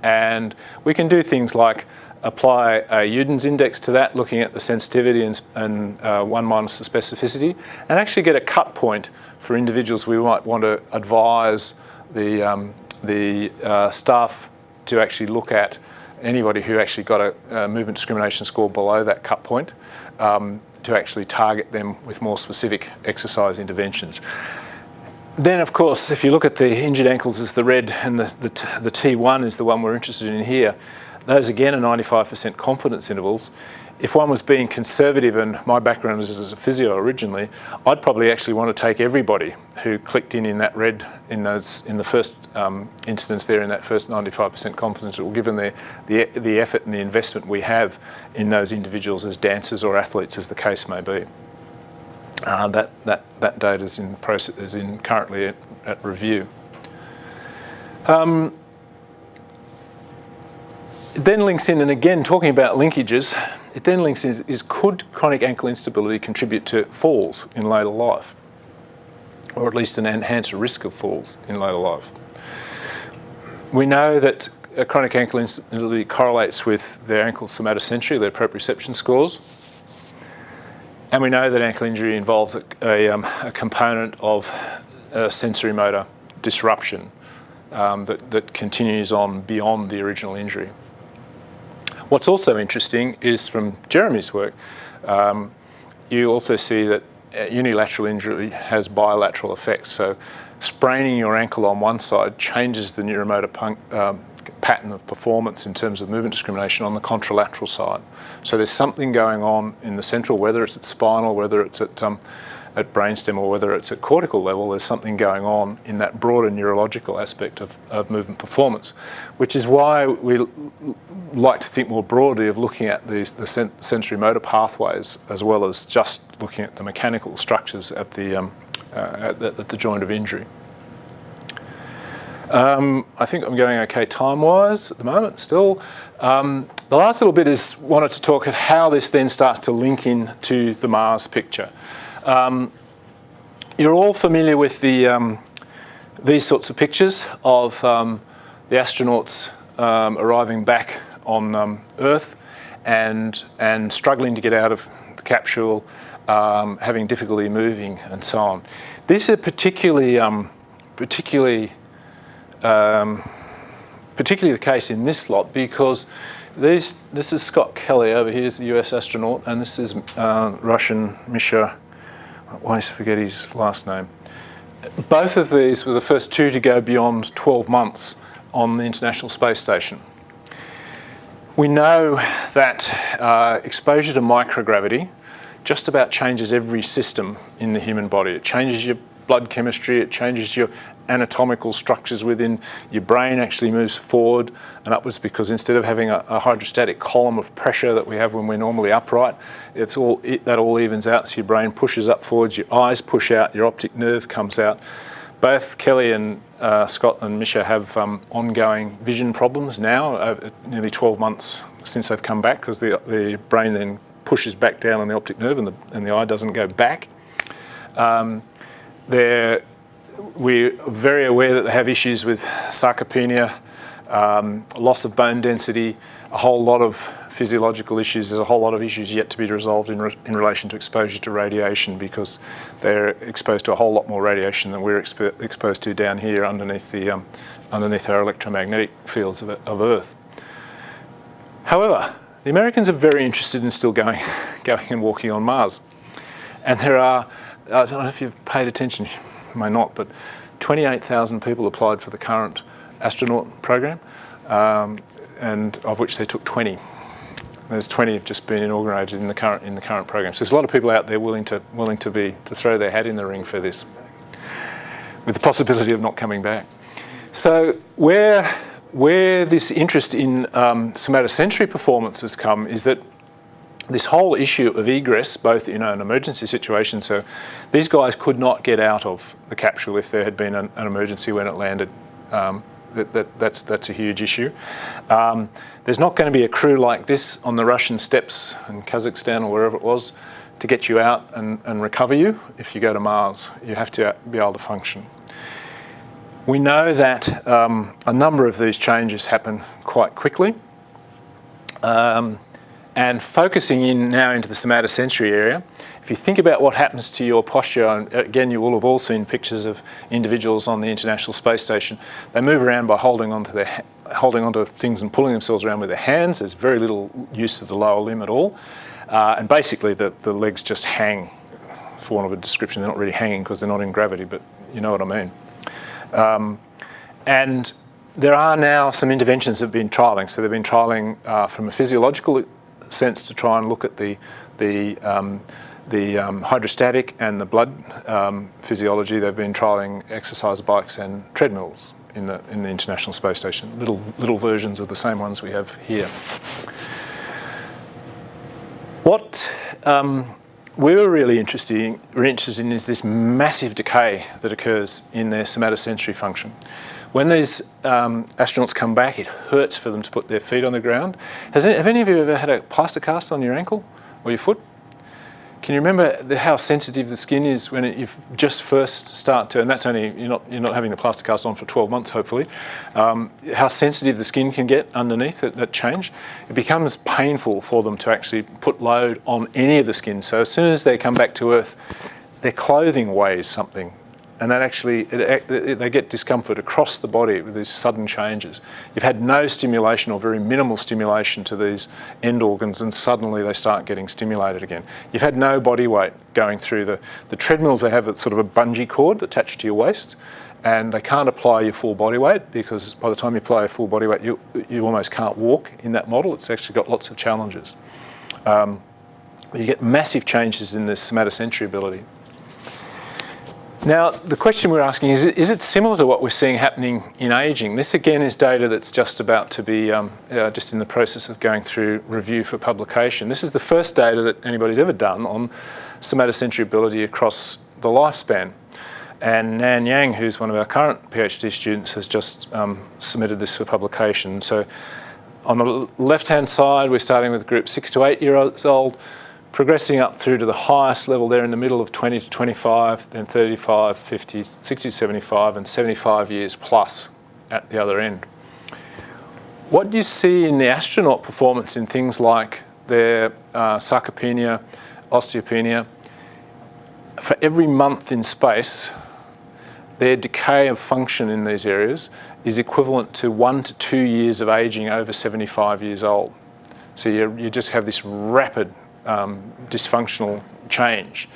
[SPEAKER 1] And we can do things like apply a Uden's index to that, looking at the sensitivity and 1 minus the specificity, and actually get a cut point for individuals we might want to advise the staff to actually look at anybody who actually got a movement discrimination score below that cut point, to actually target them with more specific exercise interventions. Then, of course, if you look at the injured ankles as the red and the T1 is the one we're interested in here, those again are 95% confidence intervals. If one was being conservative, and my background is as a physio originally, I'd probably actually want to take everybody who clicked in that red in the first instance there, in that first 95% confidence interval, given the effort and the investment we have in those individuals as dancers or athletes, as the case may be. That data is in process, currently at review. It then links in, and again talking about linkages, it then links in is could chronic ankle instability contribute to falls in later life, or at least an enhanced risk of falls in later life? We know that chronic ankle instability correlates with their ankle somatosensory, their proprioception scores. And we know that ankle injury involves a component of sensory motor disruption that continues on beyond the original injury. What's also interesting is from Jeremy's work, you also see that unilateral injury has bilateral effects. So spraining your ankle on one side changes the neuromotor pattern of performance in terms of movement discrimination on the contralateral side. So there's something going on in the central, whether it's at spinal, whether it's at brainstem, or whether it's at cortical level, there's something going on in that broader neurological aspect of movement performance, which is why we like to think more broadly of looking at the sensory motor pathways as well as just looking at the mechanical structures at the joint of injury. I think I'm going okay time-wise at the moment still. The last little bit is wanted to talk at how this then starts to link in to the Mars picture. You're all familiar with these sorts of pictures of the astronauts arriving back on Earth and struggling to get out of the capsule, having difficulty moving and so on. These are particularly the case in this lot because this is Scott Kelly over here, is the US astronaut, and this is Russian Misha, I always forget his last name. Both of these were the first two to go beyond 12 months on the International Space Station. We know that exposure to microgravity just about changes every system in the human body. It changes your blood chemistry, it changes your anatomical structures within your brain, actually moves forward and upwards because instead of having a hydrostatic column of pressure that we have when we're normally upright, that all evens out, so your brain pushes up forwards, your eyes push out, your optic nerve comes out. Both Kelly and Scott and Misha have ongoing vision problems now, nearly 12 months since they've come back, because the brain then pushes back down on the optic nerve and the eye doesn't go back. We're very aware that they have issues with sarcopenia, loss of bone density, a whole lot of physiological issues. There's a whole lot of issues yet to be resolved in relation to exposure to radiation, because they're exposed to a whole lot more radiation than we're exposed to down here underneath our electromagnetic fields of Earth. However, the Americans are very interested in still going and walking on Mars. And there are, I don't know if you've paid attention, you may not, but 28,000 people applied for the current astronaut program, and of which they took 20. There's 20 have just been inaugurated in the current program. So there's a lot of people out there willing to throw their hat in the ring for this, with the possibility of not coming back. So where this interest in somatosensory performance has come is that this whole issue of egress, both in an emergency situation, so these guys could not get out of the capsule if there had been an emergency when it landed. That's a huge issue. There's not going to be a crew like this on the Russian steppes in Kazakhstan or wherever it was to get you out and recover you if you go to Mars. You have to be able to function. We know that a number of these changes happen quite quickly. And focusing in now into the somatosensory area, if you think about what happens to your posture, and again, you will have all seen pictures of individuals on the International Space Station. They move around by holding onto things and pulling themselves around with their hands. There's very little use of the lower limb at all. And basically, the legs just hang, for want of a description. They're not really hanging because they're not in gravity, but you know what I mean. And there are now some interventions that have been trialling. So they've been trialling from a physiological sense to try and look at the hydrostatic and the blood physiology. They've been trialling exercise bikes and treadmills in the International Space Station, little versions of the same ones we have here. What we were really interested in is this massive decay that occurs in their somatosensory function. When these astronauts come back, it hurts for them to put their feet on the ground. Have any of you ever had a plaster cast on your ankle or your foot? Can you remember how sensitive the skin is when you just first start to, and that's only, you're not having the plaster cast on for 12 months hopefully, how sensitive the skin can get underneath that change. It becomes painful for them to actually put load on any of the skin. So as soon as they come back to Earth, their clothing weighs something. And that actually, they get discomfort across the body with these sudden changes. You've had no stimulation or very minimal stimulation to these end organs, and suddenly they start getting stimulated again. You've had no body weight going through the treadmills. They have sort of a bungee cord attached to your waist, and they can't apply your full body weight, because by the time you apply your full body weight, you almost can't walk in that model. It's actually got lots of challenges. You get massive changes in this somatosensory ability. Now, the question we're asking is it similar to what we're seeing happening in ageing? This again is data that's just about to be just in the process of going through review for publication. This is the first data that anybody's ever done on somatosensory ability across the lifespan. And Nan Yang, who's one of our current PhD students, has just submitted this for publication. So on the left-hand side, we're starting with group 6 to 8 years old, progressing up through to the highest level there in the middle of 20 to 25, then 35, 50, 60, 75, and 75 years plus at the other end. What you see in the astronaut performance in things like their sarcopenia, osteopenia, for every month in space, their decay of function in these areas is equivalent to 1 to 2 years of aging over 75 years old. So you just have this rapid dysfunctional change.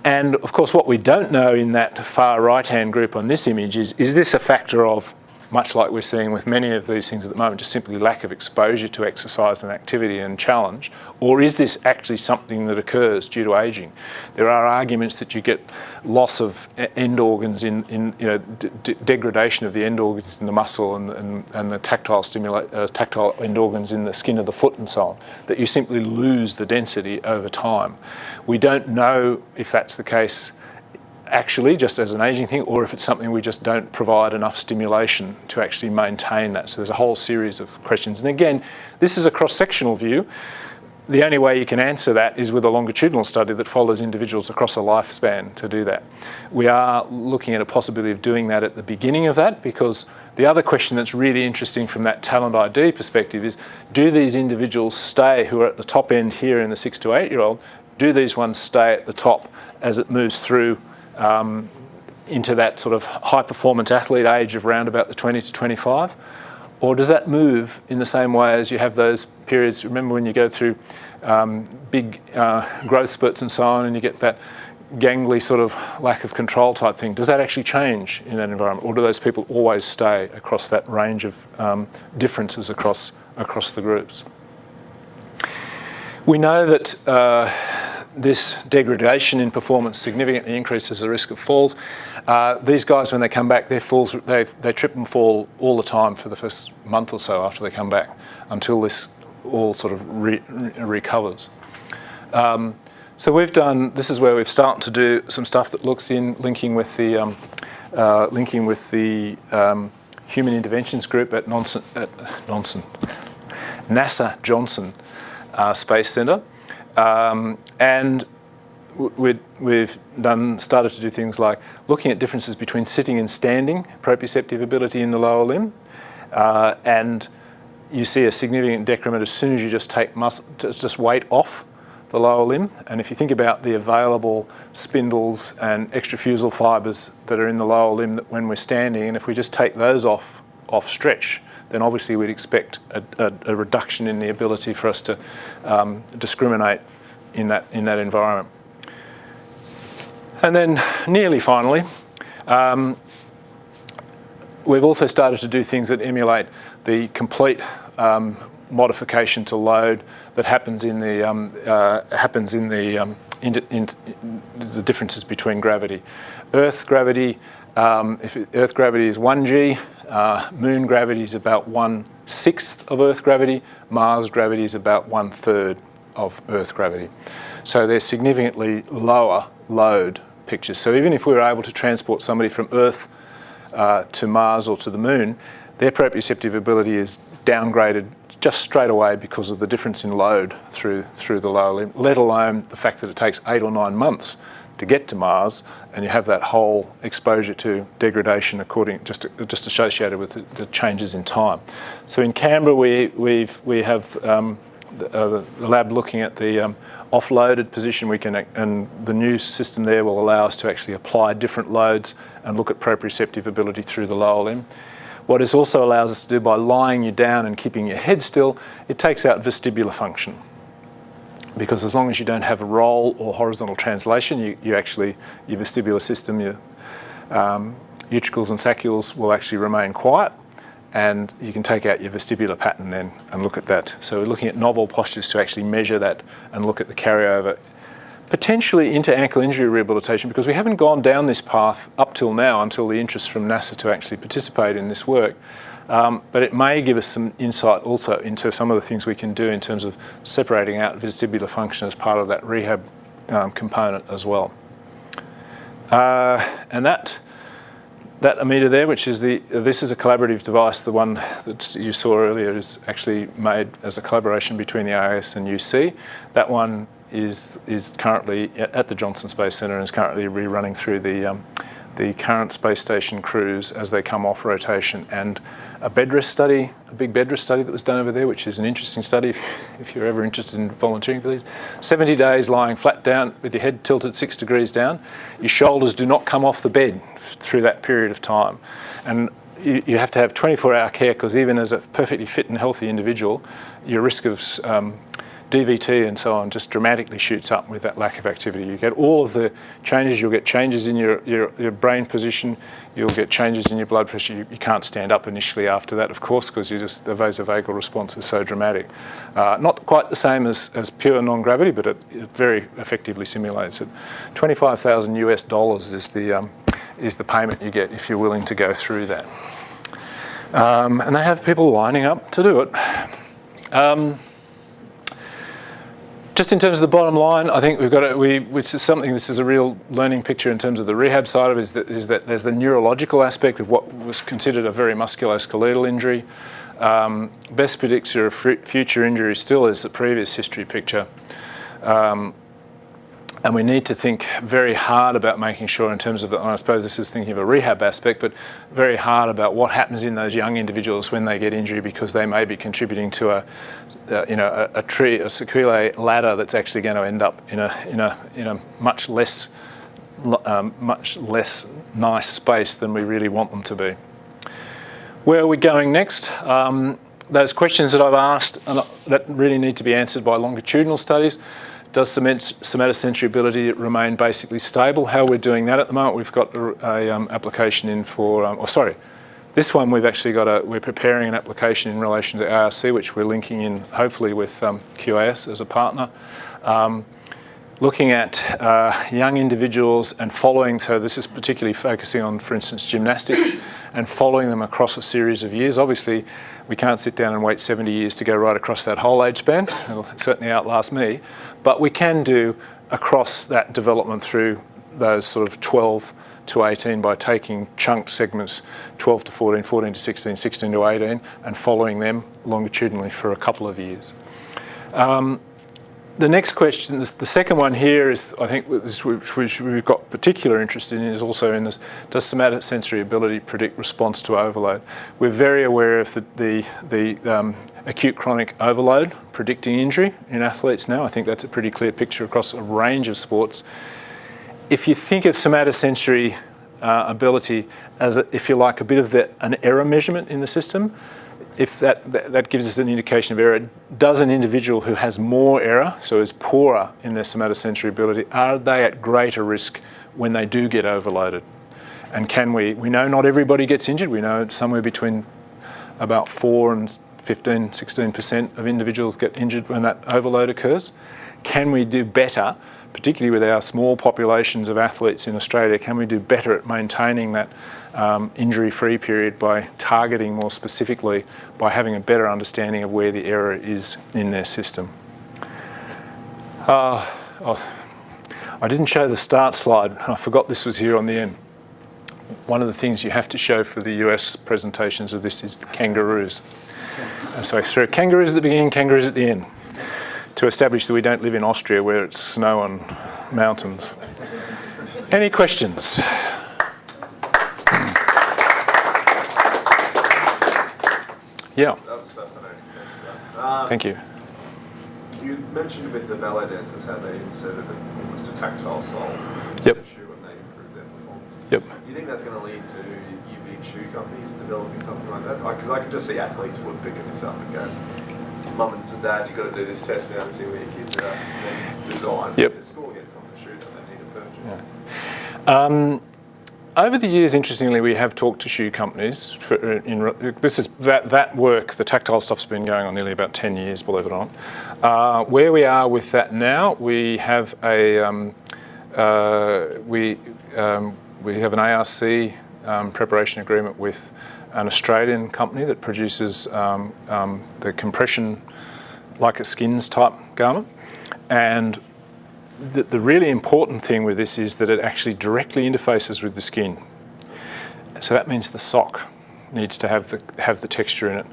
[SPEAKER 1] And of course, what we don't know in that far right-hand group on this image is this a factor of, much like we're seeing with many of these things at the moment, just simply lack of exposure to exercise and activity and challenge, or is this actually something that occurs due to aging? There are arguments that you get loss of end organs degradation of the end organs in the muscle and the tactile end organs in the skin of the foot and so on, that you simply lose the density over time. We don't know if that's the case actually just as an aging thing, or if it's something we just don't provide enough stimulation to actually maintain that. So there's a whole series of questions. And again, this is a cross-sectional view. The only way you can answer that is with a longitudinal study that follows individuals across a lifespan to do that. We are looking at a possibility of doing that at the beginning of that, because the other question that's really interesting from that talent ID perspective is, do these individuals stay, who are at the top end here in the 6 to 8 year old, do these ones stay at the top as it moves through into that sort of high performance athlete age of around about the 20 to 25? Or does that move in the same way as you have those periods? Remember when you go through big growth spurts and so on, and you get that gangly sort of lack of control type thing? Does that actually change in that environment? Or do those people always stay across that range of differences across the groups? We know that this degradation in performance significantly increases the risk of falls. These guys, when they come back, their falls, they trip and fall all the time for the first month or so after they come back, until this all sort of recovers. So we've done, this is where we've started to do some stuff that looks in linking with the Human Interventions Group at NASA Johnson Space Centre. And we've started to do things like looking at differences between sitting and standing, proprioceptive ability in the lower limb, and you see a significant decrement as soon as you just take just weight off the lower limb. And if you think about the available spindles and extrafusal fibres that are in the lower limb that when we're standing, and if we just take those off stretch, then obviously we'd expect a reduction in the ability for us to discriminate in that environment. And then nearly finally, We've also started to do things that emulate the complete modification to load that happens in the the differences between gravity. Earth gravity, if Earth gravity is 1g, Moon gravity is about 1/6 of Earth gravity, Mars gravity is about 1/3 of Earth gravity. So they're significantly lower load pictures. So even if we were able to transport somebody from Earth to Mars or to the Moon, their proprioceptive ability is downgraded just straight away because of the difference in load through the lower limb, let alone the fact that it takes 8 or 9 months to get to Mars, and you have that whole exposure to degradation just associated with the changes in time. So in Canberra, we have the lab looking at the offloaded position. And the new system there will allow us to actually apply different loads and look at proprioceptive ability through the lower limb. What this also allows us to do by lying you down and keeping your head still, it takes out vestibular function. Because as long as you don't have roll or horizontal translation, your vestibular system, your utricles and saccules will actually remain quiet, and you can take out your vestibular pattern then and look at that. So we're looking at novel postures to actually measure that and look at the carryover, potentially into ankle injury rehabilitation, because we haven't gone down this path up till now, until the interest from NASA to actually participate in this work. But it may give us some insight also into some of the things we can do in terms of separating out vestibular function as part of that rehab component as well. And that emitter there, which is this is a collaborative device. The one that you saw earlier is actually made as a collaboration between the AIS and UC. That one is currently at the Johnson Space Centre and is currently rerunning through the current space station crews as they come off rotation, and a bed rest study, a big bed rest study that was done over there, which is an interesting study if you're ever interested in volunteering for these. 70 days lying flat down with your head tilted 6 degrees down. Your shoulders do not come off the bed through that period of time. And you have to have 24-hour care, because even as a perfectly fit and healthy individual, your risk of DVT and so on just dramatically shoots up with that lack of activity. You get all of the changes. You'll get changes in your brain position. You'll get changes in your blood pressure. You can't stand up initially after that, of course, because the vasovagal response is so dramatic. Not quite the same as pure non-gravity, but it very effectively simulates it. $25,000 is the payment you get if you're willing to go through that. And they have people lining up to do it. Just in terms of the bottom line, I think we've got which is something. This is a real learning picture in terms of the rehab side of it. Is that there's the neurological aspect of what was considered a very musculoskeletal injury. Best predictor of future injury still is the previous history picture. And we need to think very hard about making sure, in terms of, and I suppose this is thinking of a rehab aspect, but very hard about what happens in those young individuals when they get injury, because they may be contributing to a sequelae ladder that's actually going to end up in a much less nice space than we really want them to be. Where are we going next? Those questions that I've asked that really need to be answered by longitudinal studies. Does somatosensory ability remain basically stable? How we're doing that at the moment, we've got a application in for, this one we've actually we're preparing an application in relation to ARC, which we're linking in hopefully with QAS as a partner. Looking at young individuals and following, so this is particularly focusing on, for instance, gymnastics, and following them across a series of years. Obviously, we can't sit down and wait 70 years to go right across that whole age span. It'll certainly outlast me. But we can do across that development through those sort of 12 to 18 by taking chunked segments, 12 to 14, 14 to 16, 16 to 18, and following them longitudinally for a couple of years. The next question, the second one here is, I think, which we've got particular interest in, is also in this: does somatosensory ability predict response to overload? We're very aware of the acute chronic overload predicting injury in athletes now. I think that's a pretty clear picture across a range of sports. If you think of somatosensory ability as, if you like, a bit of an error measurement in the system, if that gives us an indication of error, does an individual who has more error, so is poorer in their somatosensory ability, are they at greater risk when they do get overloaded? And can we know not everybody gets injured. We know somewhere between about 4 and 15, 16% of individuals get injured when that overload occurs. Can we do better, particularly with our small populations of athletes in Australia, can we do better at maintaining that injury-free period by targeting more specifically, by having a better understanding of where the error is in their system? I didn't show the start slide. I forgot this was here on the end. One of the things you have to show for the US presentations of this is the kangaroos. So I throw kangaroos at the beginning, kangaroos at the end, to establish that we don't live in Austria where it's snow and mountains. Any questions? Yeah.
[SPEAKER 2] That was fascinating.
[SPEAKER 1] Thank you.
[SPEAKER 2] You mentioned with the ballet dancers how they inserted almost a tactile sole
[SPEAKER 1] Yep.
[SPEAKER 2] in the shoe and they improved their performance.
[SPEAKER 1] Yep.
[SPEAKER 2] You think that's going to lead to you big shoe companies developing something like that? Because I could just see athletes foot picking this up and go, Mum and Dad, you've got to do this test now to see where your kids are at. And then design.
[SPEAKER 1] Yep.
[SPEAKER 2] The school gets on the shoe that they need to purchase.
[SPEAKER 1] Yeah. Over the years, interestingly, we have talked to shoe companies. That work, the tactile stuff's been going on nearly about 10 years, believe it or not. Where we are with that now, we have an ARC preparation agreement with an Australian company that produces the compression like a skins type garment, and the really important thing with this is that it actually directly interfaces with the skin. So that means the sock needs to have the texture in it,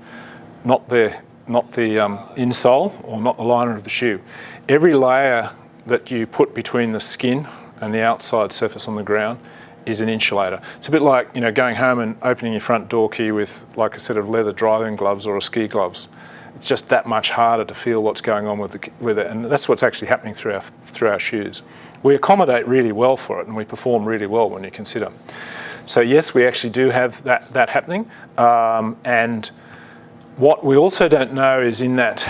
[SPEAKER 1] not the insole or not the liner of the shoe. Every layer that you put between the skin and the outside surface on the ground is an insulator. It's a bit like going home and opening your front door key with like a set of leather driving gloves or a ski gloves. It's just that much harder to feel what's going on with it, and that's what's actually happening through our shoes. We accommodate really well for it, and we perform really well when you consider. So yes, we actually do have that happening, and what we also don't know is in that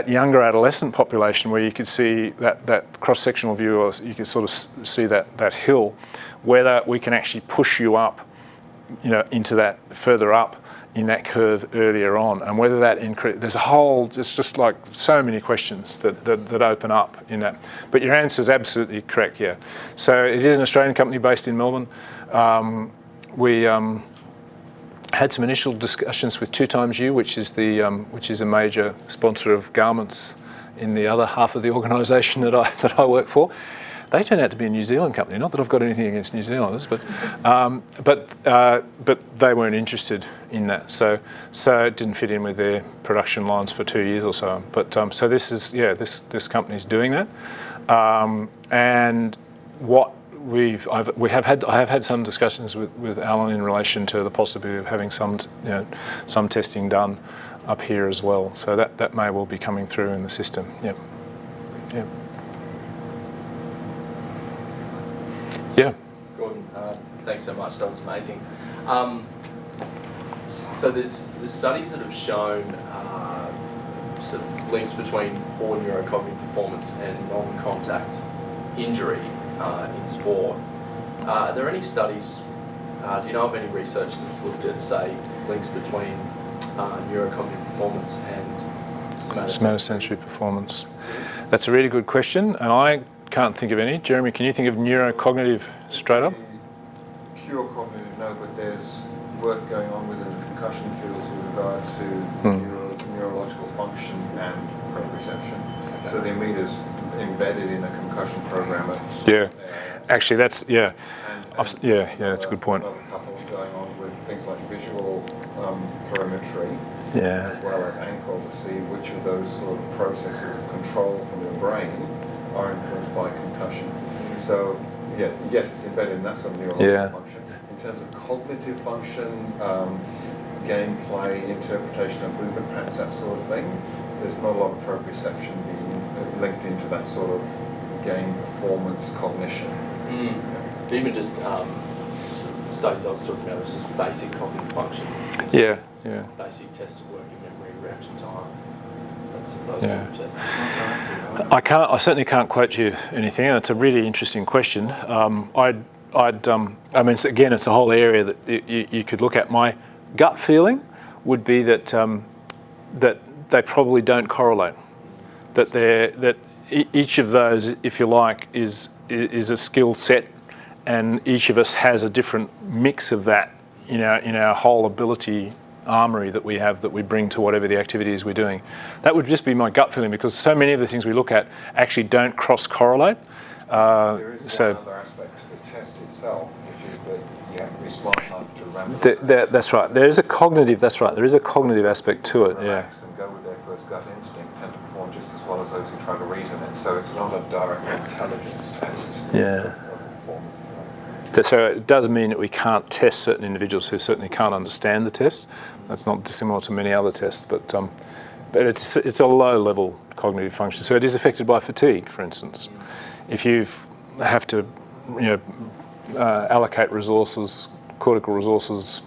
[SPEAKER 1] younger adolescent population where you could see that cross-sectional view, or you could sort of see that hill, whether we can actually push you up, into that further up in that curve earlier on, and whether that there's just like so many questions that open up in that. But your answer is absolutely correct, yeah. So it is an Australian company based in Melbourne. We had some initial discussions with 2XU, which is a major sponsor of garments in the other half of the organisation that I work for. They turned out to be a New Zealand company. Not that I've got anything against New Zealanders, but they weren't interested in that. So it didn't fit in with their production lines for 2 years or so. But so this company's doing that, and what I have had some discussions with Alan in relation to the possibility of having some testing done up here as well. So that may well be coming through in the system. Yep. Yep. Yeah.
[SPEAKER 3] Gordon, thanks so much. That was amazing. So there's studies that have shown sort of links between poor neurocognitive performance and non-contact injury in sport. Are there any studies? Do you know of any research that's looked at, say, links between neurocognitive performance and
[SPEAKER 1] somatosensory performance? That's a really good question, and I can't think of any. Jeremy, can you think of neurocognitive straight up?
[SPEAKER 4] Pure cognitive, no, but there's work going on within the concussion fields with regard to neurological function and proprioception. Okay. So the meter's embedded in a concussion program.
[SPEAKER 1] Actually, that's
[SPEAKER 4] And
[SPEAKER 1] that's a good point.
[SPEAKER 4] Another couple going on with things like visual perimetry, as well as ankle, to see which of those sort of processes of control from the brain are influenced by concussion. So, yes, it's embedded in that sort of neurological function. In terms of cognitive function, gameplay, interpretation of movement patterns, that sort of thing, there's not a lot of proprioception being linked into that sort of game performance cognition.
[SPEAKER 3] Even just sort of the studies I was talking about was just basic cognitive function. Basic tests of working memory, reaction time. Those sort of tests. I
[SPEAKER 1] certainly can't quote you anything, and it's a really interesting question. I mean, again, it's a whole area that you could look at. My gut feeling would be that that they probably don't correlate. That each of those, if you like, is a skill set, and each of us has a different mix of that in our whole ability armory that we have, that we bring to whatever the activity is we're doing. That would just be my gut feeling, because so many of the things we look at actually don't cross-correlate.
[SPEAKER 4] There is one other aspect to the test itself, which is that you have to be smart enough to remember.
[SPEAKER 1] That's right. There is a cognitive. That's right. There is a cognitive aspect to it.
[SPEAKER 4] Relax and go with their first gut instinct tend to perform just as well as those who try to reason it. So it's not a direct intelligence test.
[SPEAKER 1] Yeah. So it does mean that we can't test certain individuals who certainly can't understand the test. That's not dissimilar to many other tests, but it's a low-level cognitive function. So it is affected by fatigue, for instance. If you have to, allocate resources, cortical resources,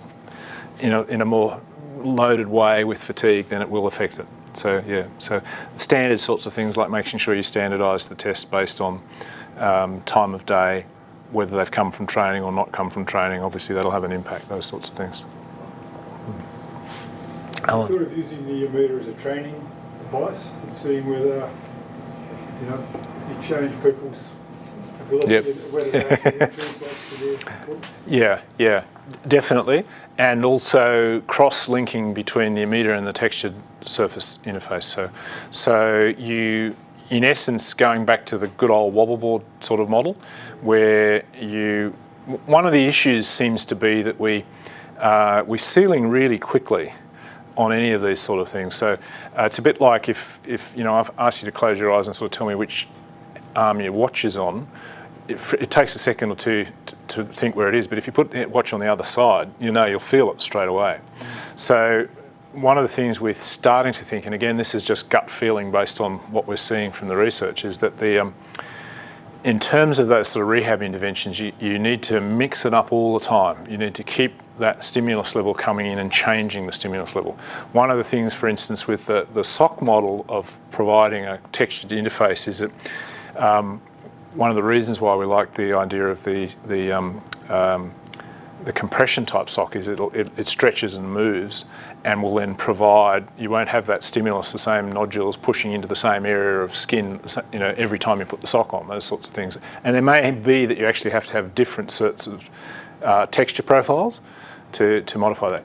[SPEAKER 1] in a more loaded way with fatigue, then it will affect it. So yeah, so standard sorts of things like making sure you standardise the test based on time of day, whether they've come from training or not come from training, obviously that'll have an impact, those sorts of things.
[SPEAKER 5] Sort of using the meter as a training device and seeing whether, you change people's ability,
[SPEAKER 1] Yep.
[SPEAKER 5] whether that actually translates to their performance.
[SPEAKER 1] Yeah, definitely. And also cross-linking between the emitter and the textured surface interface. So you, in essence, going back to the good old wobbleboard sort of model, where one of the issues seems to be that we're sealing really quickly on any of these sort of things. So it's a bit like if I've asked you to close your eyes and sort of tell me which arm your watch is on. It takes a second or two to think where it is, but if you put the watch on the other side, you'll feel it straight away. So one of the things we're starting to think, and again, this is just gut feeling based on what we're seeing from the research, is that in terms of those sort of rehab interventions, you need to mix it up all the time. You need to keep that stimulus level coming in and changing the stimulus level. One of the things, for instance, with the SOC model of providing a textured interface is that one of the reasons why we like the idea of the compression type SOC is it stretches and moves, and will then provide, you won't have that stimulus, the same nodules pushing into the same area of skin, every time you put the sock on, those sorts of things. And it may be that you actually have to have different sorts of texture profiles to modify that.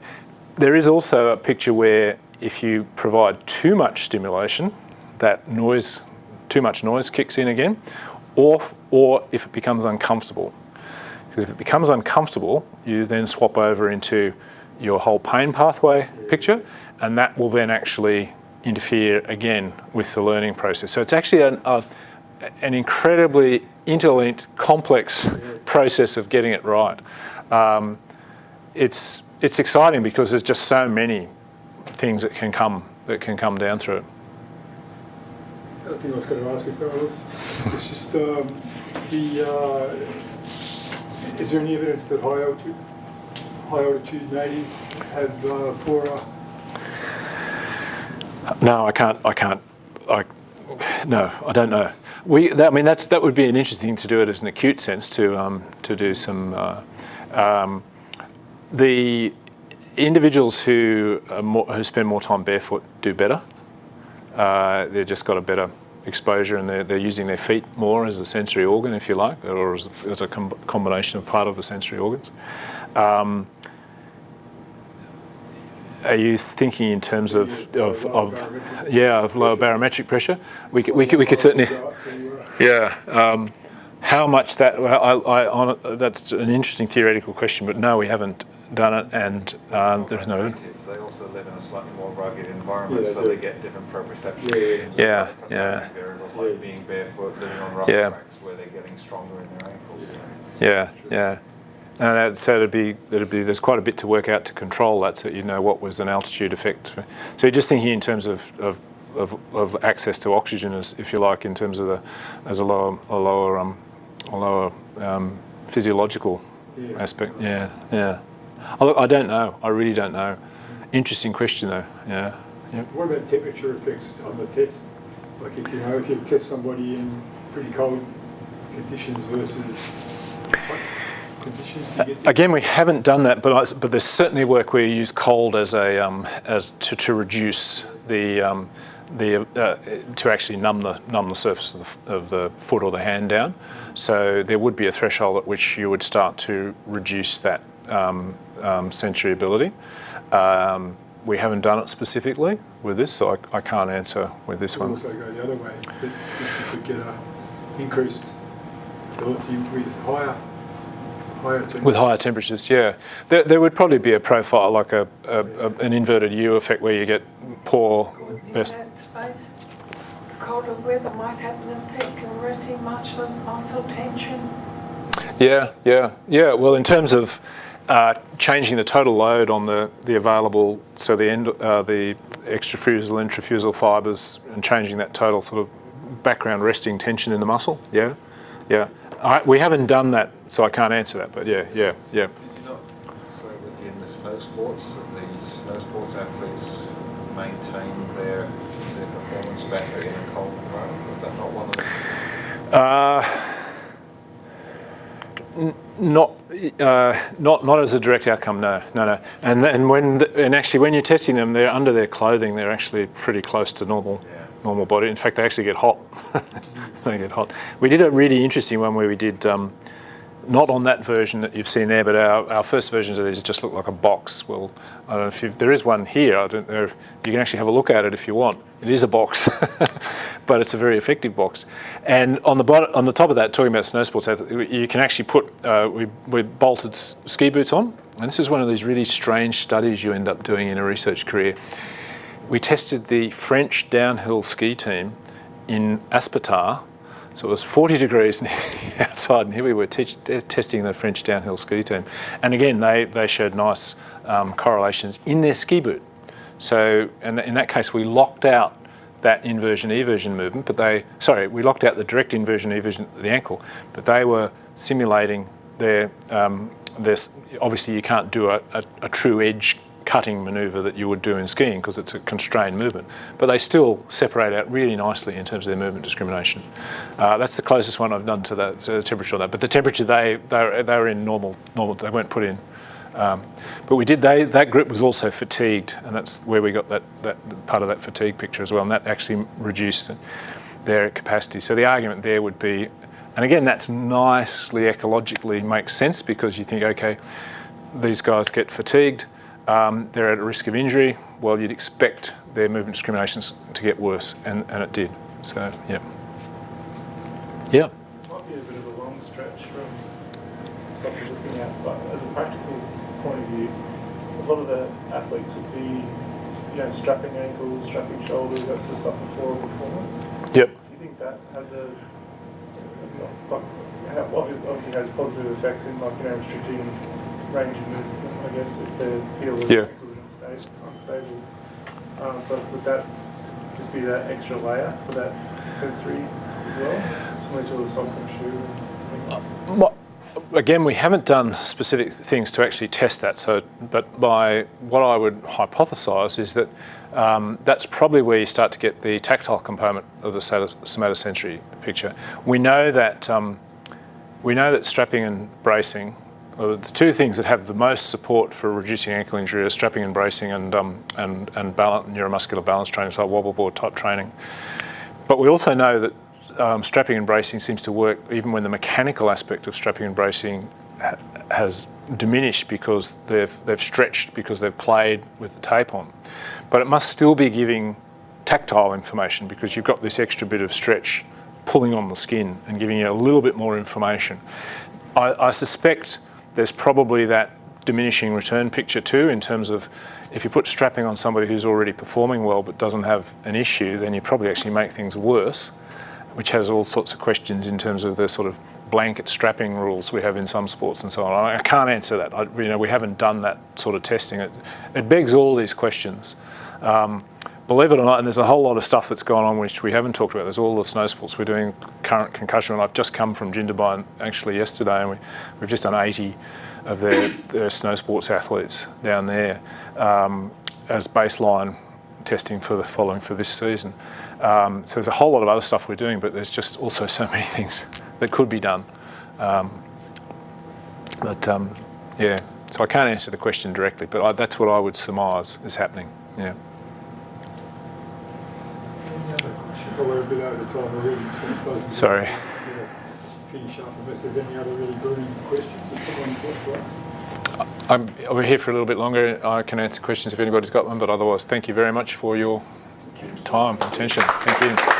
[SPEAKER 1] There is also a picture where if you provide too much stimulation, too much noise kicks in again, or if it becomes uncomfortable. Because if it becomes uncomfortable, you then swap over into your whole pain pathway picture, and that will then actually interfere again with the learning process. So it's actually an incredibly interlinked, complex process of getting it right. It's exciting because there's just so many things that can come down through it.
[SPEAKER 5] The other thing I was going to ask you, Carlos, is just is there any evidence that high altitude natives have poorer?
[SPEAKER 1] No, I can't. No, I don't know. That would be an interesting thing to do it as an acute sense to do some. The individuals who spend more time barefoot do better. They've just got a better exposure, and they're using their feet more as a sensory organ, if you like, or as a combination of part of the sensory organs. Are you thinking in terms of lower barometric pressure? We could certainly, how much that? That's an interesting theoretical question, but no, we haven't done it, and there's no.
[SPEAKER 4] They also live in a slightly more rugged environment, so they get different proprioceptive. Variables like being barefoot, living on rough tracks, where they're getting stronger in their ankles.
[SPEAKER 1] And so there's quite a bit to work out to control that, so you know what was an altitude effect. So you're just thinking in terms of access to oxygen, as if you like, in terms of a lower physiological aspect. Look, I don't know. I really don't know. Interesting question though. Yeah.
[SPEAKER 5] What about temperature effects on the test? Like if you test somebody in pretty cold conditions versus. conditions to get there?
[SPEAKER 1] Again, we haven't done that, but there's certainly work where you use cold as to reduce the to actually numb the surface of the foot or the hand down. So there would be a threshold at which you would start to reduce that sensory ability. We haven't done it specifically with this, so I can't answer with this one.
[SPEAKER 5] Also go the other way, that if you could get an increased ability with higher temperatures.
[SPEAKER 1] With higher temperatures, yeah. There would probably be a profile like an inverted U effect where you get poor best.
[SPEAKER 6] I suppose the colder weather might have an effect on resting muscle tension.
[SPEAKER 1] Yeah. Well, in terms of changing the total load on the available, so the extrafusal, intrafusal fibres, and changing that total sort of background resting tension in the muscle. Yeah. We haven't done that, so I can't answer that. But yeah.
[SPEAKER 4] Did you not say that in the snow sports, that the snow sports athletes maintain their performance better in a cold environment? Was that not one of them?
[SPEAKER 1] Not as a direct outcome, no. And actually, when you're testing them, they're under their clothing. They're actually pretty close to normal body. In fact, they actually get hot. They get hot. We did a really interesting one where we did not on that version that you've seen there, but our first versions of these just look like a box. Well, I don't know if there is one here. I don't know. You can actually have a look at it if you want. It is a box, but it's a very effective box. And on the top of that, talking about snow sports, you can actually put we bolted ski boots on. And this is one of these really strange studies you end up doing in a research career. We tested the French downhill ski team in Aspetar. So it was 40 degrees outside, and here we were testing the French downhill ski team. And again, they showed nice correlations in their ski boot. So in that case, we locked out that inversion-eversion movement, we locked out the direct inversion-eversion at the ankle, but they were simulating their obviously you can't do a true edge cutting manoeuvre that you would do in skiing because it's a constrained movement, but they still separate out really nicely in terms of their movement discrimination. That's the closest one I've done to the temperature on that. But the temperature they were in normal. They weren't put in. But we did. That group was also fatigued, and that's where we got that part of that fatigue picture as well, and that actually reduced their capacity. So the argument there would be, and again, that's nicely ecologically makes sense because you think, okay, these guys get fatigued. They're at a risk of injury. Well, you'd expect their movement discriminations to get worse, and it did. So, yeah.
[SPEAKER 7] It might be a bit of a long stretch from stuff we're looking at, but as a practical point of view, a lot of the athletes would be, strapping ankles, strapping shoulders, that sort of stuff before a performance.
[SPEAKER 1] Yep.
[SPEAKER 7] Do you think that has obviously has positive effects in restricting range of movement? I guess if they feel that unstable, but would that just be that extra layer for that sensory as well, similar to the sock and shoe and things?
[SPEAKER 1] Well, again, we haven't done specific things to actually test that. So, but what I would hypothesise is that that's probably where you start to get the tactile component of the somatosensory picture. We know that strapping and bracing. The two things that have the most support for reducing ankle injury are strapping and bracing and neuromuscular balance training, so wobble board type training. But we also know that strapping and bracing seems to work even when the mechanical aspect of strapping and bracing has diminished because they've stretched because they've played with the tape on. But it must still be giving tactile information because you've got this extra bit of stretch pulling on the skin and giving you a little bit more information. I suspect there's probably that diminishing return picture too in terms of if you put strapping on somebody who's already performing well but doesn't have an issue, then you probably actually make things worse, which has all sorts of questions in terms of the sort of blanket strapping rules we have in some sports and so on. I can't answer that. We haven't done that sort of testing. It begs all these questions. Believe it or not, and there's a whole lot of stuff that's gone on which we haven't talked about. There's all the snow sports. We're doing current concussion, and I've just come from Jindabyne actually yesterday, and we've just done 80 of their snow sports athletes down there as baseline testing for this season. So there's a whole lot of other stuff we're doing, but there's just also so many things that could be done. But yeah, so I can't answer the question directly, but that's what I would surmise is happening. Yeah.
[SPEAKER 5] Any other questions? Oh, we're a bit over time already, so I suppose
[SPEAKER 1] Sorry.
[SPEAKER 5] finish up unless there's any other really burning questions that someone's got for us.
[SPEAKER 1] We're here for a little bit longer. I can answer questions if anybody's got one, but otherwise, thank you very much for your time, attention. Thank you.